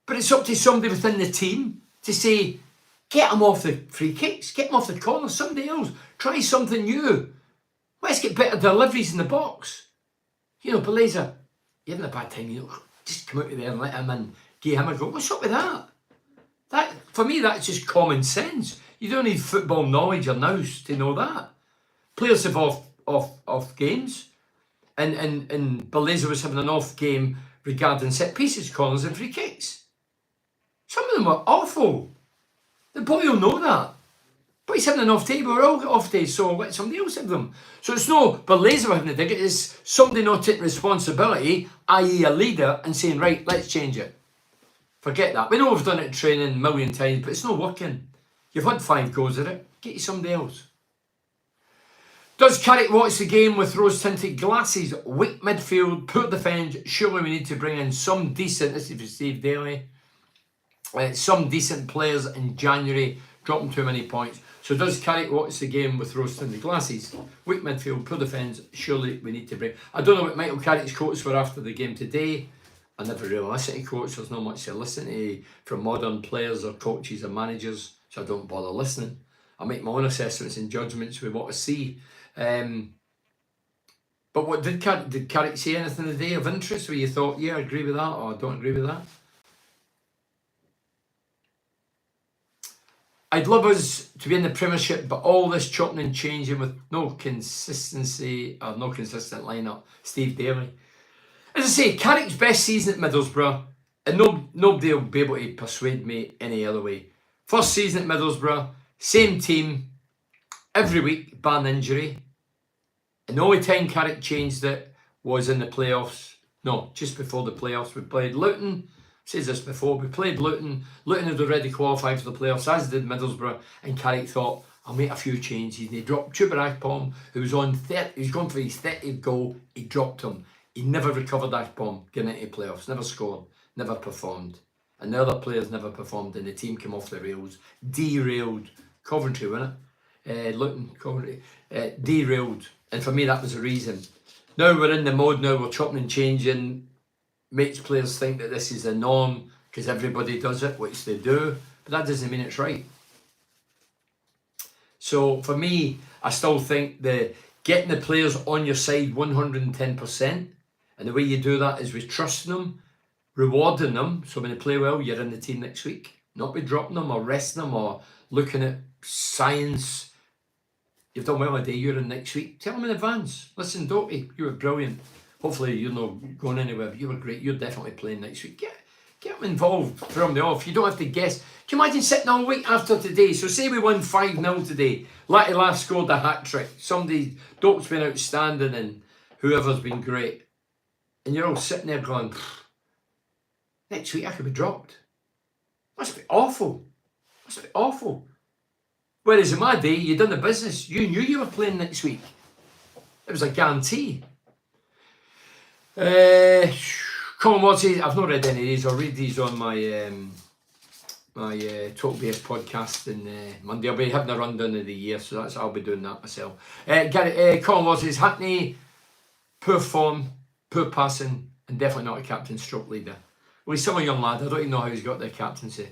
S1: But it's up to somebody within the team to say, get him off the free kicks, get him off the corner, somebody else. Try something new. Let's get better deliveries in the box. You know, Beleza, you're having a bad time, you know, just come out of there and let him in, give him a go. What's up with that? That, for me, that's just common sense. You don't need football knowledge or nous to know that. Players have off games, and Beleza was having an off game regarding set pieces, corners and free kicks. Some of them were awful. The boy will know that. But he's having an off day. We're all got off days, so let somebody else have them. So it's no Beleza having to dig it. It's somebody not taking responsibility, i.e. a leader, and saying, right, let's change it. Forget that. We know we've done it in training a million times, but it's not working. You've had 5 goes at it. Get you somebody else. Does Carrick watch the game with rose-tinted glasses? Weak midfield, poor defence. Surely we need to bring in some decent, this is for Steve Daly, some decent players in January, dropping too many points. So does Carrick watch the game with rose-tinted glasses? Weak midfield, poor defence. Surely we need to bring... I don't know what Michael Carrick's quotes were after the game today. I never really listen to quotes. There's not much to listen to from modern players or coaches or managers, so I don't bother listening. I make my own assessments and judgments with what I see. But what did Carrick say anything today of interest where you thought, yeah, I agree with that, or I don't agree with that? I'd love us to be in the Premiership, but all this chopping and changing with no consistency or no consistent lineup. Steve Daly. As I say, Carrick's best season at Middlesbrough, and nobody will be able to persuade me any other way. First season at Middlesbrough, same team, every week, bar injury. And the only time Carrick changed it was in the playoffs. No, just before the playoffs. We played Luton. Says this before. We played Luton. Luton had already qualified for the playoffs, as did Middlesbrough. And Carrick thought, I'll make a few changes. And he dropped Chuba Akpom, who was on 30. He was going for his 30th goal. He dropped him. He never recovered Akpom getting into playoffs. Never scored. Never performed. And the other players never performed. And the team came off the rails. Derailed. Coventry, wasn't it? Luton, Coventry. Derailed. And for me, that was the reason. Now we're in the mode now, we're chopping and changing. Makes players think that this is the norm because everybody does it, which they do. But that doesn't mean it's right. So for me, I still think the getting the players on your side 110%. And the way you do that is with trusting them, rewarding them. So when they play well, you're in the team next week. Not with dropping them or resting them or looking at science. You've done well a day, you're in next week. Tell them in advance. Listen, Doty, you were brilliant. Hopefully you're not going anywhere, but you were great. You're definitely playing next week. Get them involved, throw them off. You don't have to guess. Can you imagine sitting all week after today? So say we won 5-0 today. Latila scored a hat-trick. Doak's been outstanding and whoever's been great. And you're all sitting there going, next week I could be dropped. Must be awful. Must be awful. Whereas in my day, you'd done the business. You knew you were playing next week. It was a guarantee. Colin Ward says, I've not read any of these. I'll read these on my Total BS podcast on Monday. I'll be having a rundown of the year, so I'll be doing that myself. Colin Ward says, Hackney, poor form, poor passing, and definitely not a captain stroke leader. Well, he's still a young lad. I don't even know how he's got the captaincy.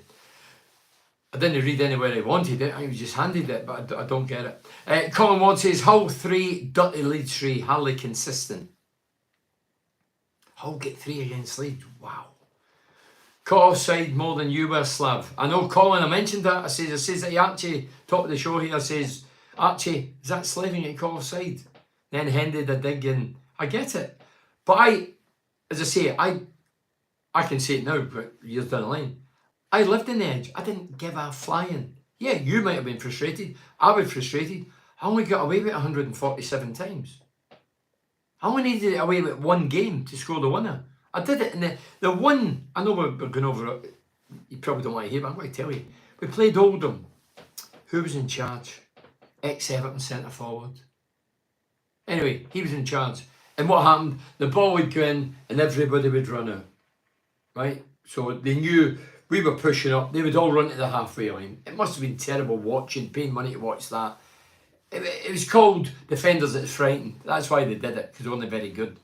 S1: I didn't read anywhere he wanted it. I was just handed it, but I don't get it. Colin Ward says, Hull 3, dirty Leeds 3, hardly consistent. Hull get 3 against Leeds. Wow. Caught offside more than you were, Slav. I know, Colin, I mentioned that. I says that he actually, top of the show here, says, Archie, is that slaving at call offside? Then Hendy the dig, and I get it. But as I say, I can say it now, but years down the line, I lived in the edge. I didn't give a flying. Yeah, you might have been frustrated. I was frustrated. I only got away with it 147 times. I only needed it away with one game to score the winner. I did it in the one, I know we're going over it. You probably don't want to hear, but I'm going to tell you. We played Oldham. Who was in charge? Ex-Everton centre forward. Anyway, he was in charge. And what happened? The ball would go in and everybody would run out. Right? So they knew we were pushing up. They would all run to the halfway line. It must have been terrible watching, paying money to watch that. It was called Defenders That's Frightened. That's why they did it, because they're only very good.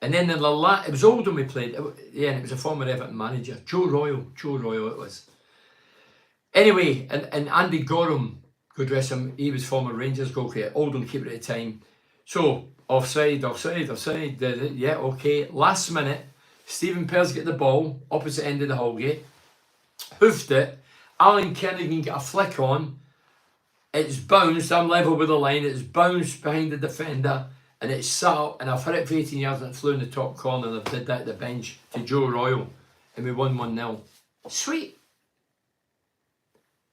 S1: And then it was Oldham we played. Yeah, and it was a former Everton manager, Joe Royal it was. Anyway, and Andy Gorham, God rest him, he was former Rangers goalkeeper, Oldham keeper at the time. So, offside. Yeah, okay. Last minute, Stephen Pearce get the ball, opposite end of the Hallgate, hoofed it, Alan Kerrigan get a flick on, it's bounced, I'm level with the line, it's bounced behind the defender, and it's sat up, and I've hit it for 18 yards and it flew in the top corner, and I did that at the bench to Joe Royal, and we won 1-0. Sweet.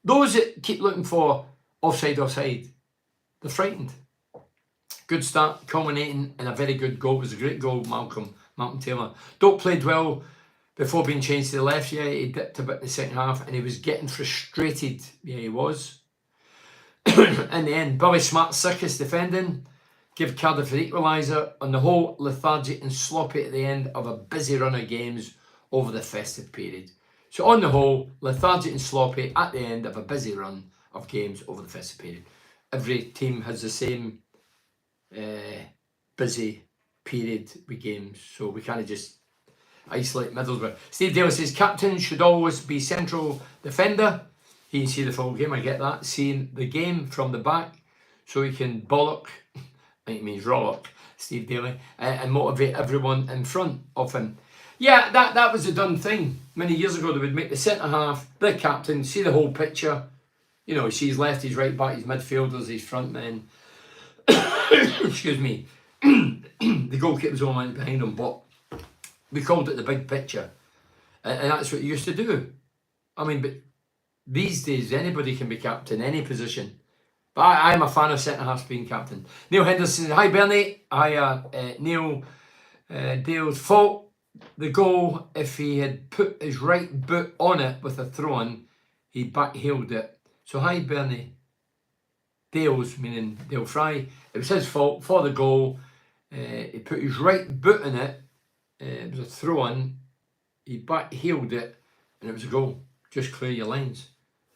S1: Those that keep looking for offside, they're frightened. Good start, culminating in a very good goal. It was a great goal, Malcolm Taylor. Doak played well before being changed to the left. Yeah, he dipped a bit in the second half, and he was getting frustrated. Yeah, he was. In the end, Billy Smart, sickest defending, give Cardiff the equaliser. On the whole, lethargic and sloppy at the end of a busy run of games over the festive period. So on the whole, lethargic and sloppy at the end of a busy run of games over the festive period. Every team has the same busy period with games, so we kind of just isolate Middlesbrough. Steve Dale says captain should always be central defender. He can see the full game, I get that. Seeing the game from the back so he can bollock, I think it means rollock, Steve Daly, and motivate everyone in front of him. Yeah, that was a done thing. Many years ago, they would make the centre half, the captain, see the whole picture. You know, he sees left, his right back, his midfielders, his front men. Excuse me. The goalkeeper's all went behind him, but we called it the big picture. And that's what you used to do. I mean, but these days, anybody can be captain, any position. But I'm a fan of centre-halves being captain. Neil Henderson, hi Bernie. Hi Neil. Dale's fault the goal. If he had put his right boot on it with a throw-in, he back-heeled it. So hi Bernie. Dale's, meaning Dale Fry. It was his fault for the goal. He put his right boot in it. It was a throw-in. He back-heeled it, and it was a goal. Just clear your lines.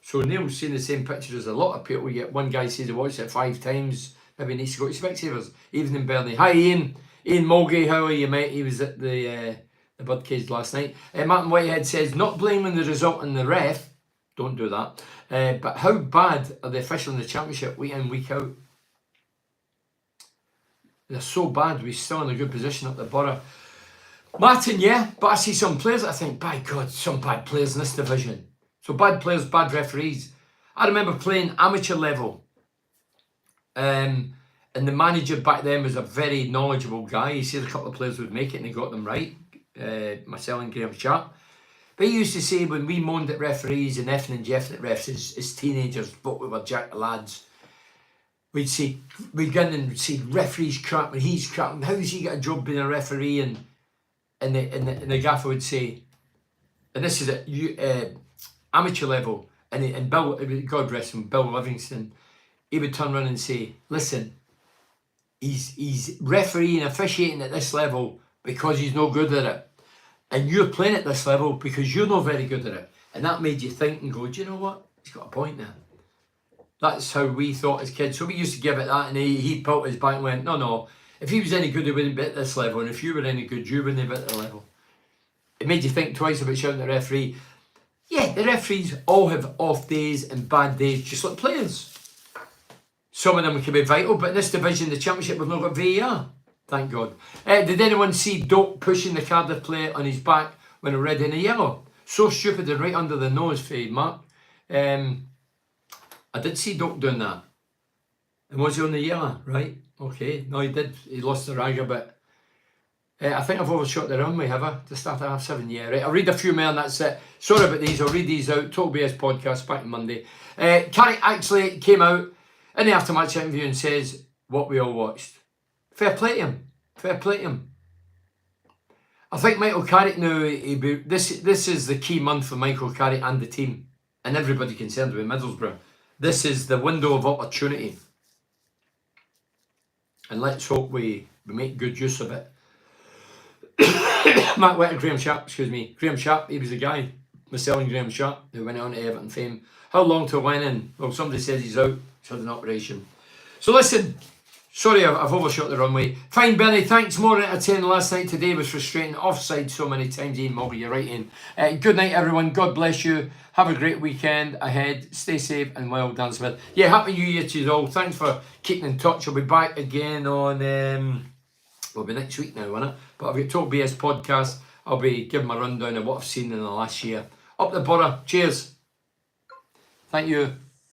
S1: So Neil's seen the same picture as a lot of people. Yet one guy says he watched it 5 times. Maybe he needs to go to Specsavers. Evening, Bernie. Hi, Ian. Ian Mulgay, how are you, mate? He was at the Birdcage last night. Martin Whitehead says, not blaming the result on the ref. Don't do that. But how bad are the officials in the Championship week in, week out? They're so bad. We're still in a good position up the Borough. Martin, yeah. But I see some players that I think, by God, some bad players in this division. So bad players, bad referees. I remember playing amateur level. And the manager back then was a very knowledgeable guy. He said a couple of players would make it and he got them right. Myself and Graham Sharp. But he used to say when we moaned at referees and effing and jeffing at refs as teenagers, but we were jack lads, we'd go in and see referees crap and he's crap. And how does he get a job being a referee? And the gaffer would say, and this is at amateur level, and Bill, God rest him, Bill Livingston, he would turn around and say, listen, he's refereeing, officiating at this level because he's no good at it. And you're playing at this level because you're not very good at it. And that made you think and go, do you know what? He's got a point there. That's how we thought as kids. So we used to give it that, and he pulled his back and went, no, if he was any good, he wouldn't be at this level. And if you were any good, you wouldn't be at the level. It made you think twice about shouting at the referee. Yeah, the referees all have off days and bad days, just like players. Some of them can be vital, but in this division, the Championship, we've not got VAR. Thank God. Did anyone see Doak pushing the Cardiff player on his back when a red and a yellow? So stupid and right under the nose for Mark. I did see Doak doing that. And was he on the year? Right. Okay. No, he did. He lost the ragger, but I think I've overshot the runway, have I? To start at half 7, yeah. Right. I'll read a few more and that's it. Sorry about these. I'll read these out. Total BS podcast back on Monday. Carrick actually came out in the aftermatch interview and says what we all watched. Fair play to him. Fair play to him. I think Michael Carrick now, this is the key month for Michael Carrick and the team and everybody concerned with Middlesbrough. This is the window of opportunity. And let's hope we make good use of it. Matt Witter, Graham Sharp, Graham Sharp, he was the guy, selling Graham Sharp, who went on to Everton fame. How long till Lennon? Well, somebody says he's out, he's had an operation. So listen, sorry I've overshot the runway. Fine, Benny, thanks. More entertaining last night. Today was frustrating. Offside so many times. Ian Mulvey, you're right, Ian. Good night, everyone. God bless you. Have a great weekend ahead. Stay safe and well, Dan Smith. Yeah, Happy New Year to you all. Thanks for keeping in touch. I'll be back again on, will be next week now, won't it? But I've got Total BS podcast. I'll be giving my rundown of what I've seen in the last year. Up the borough. Cheers. Thank you.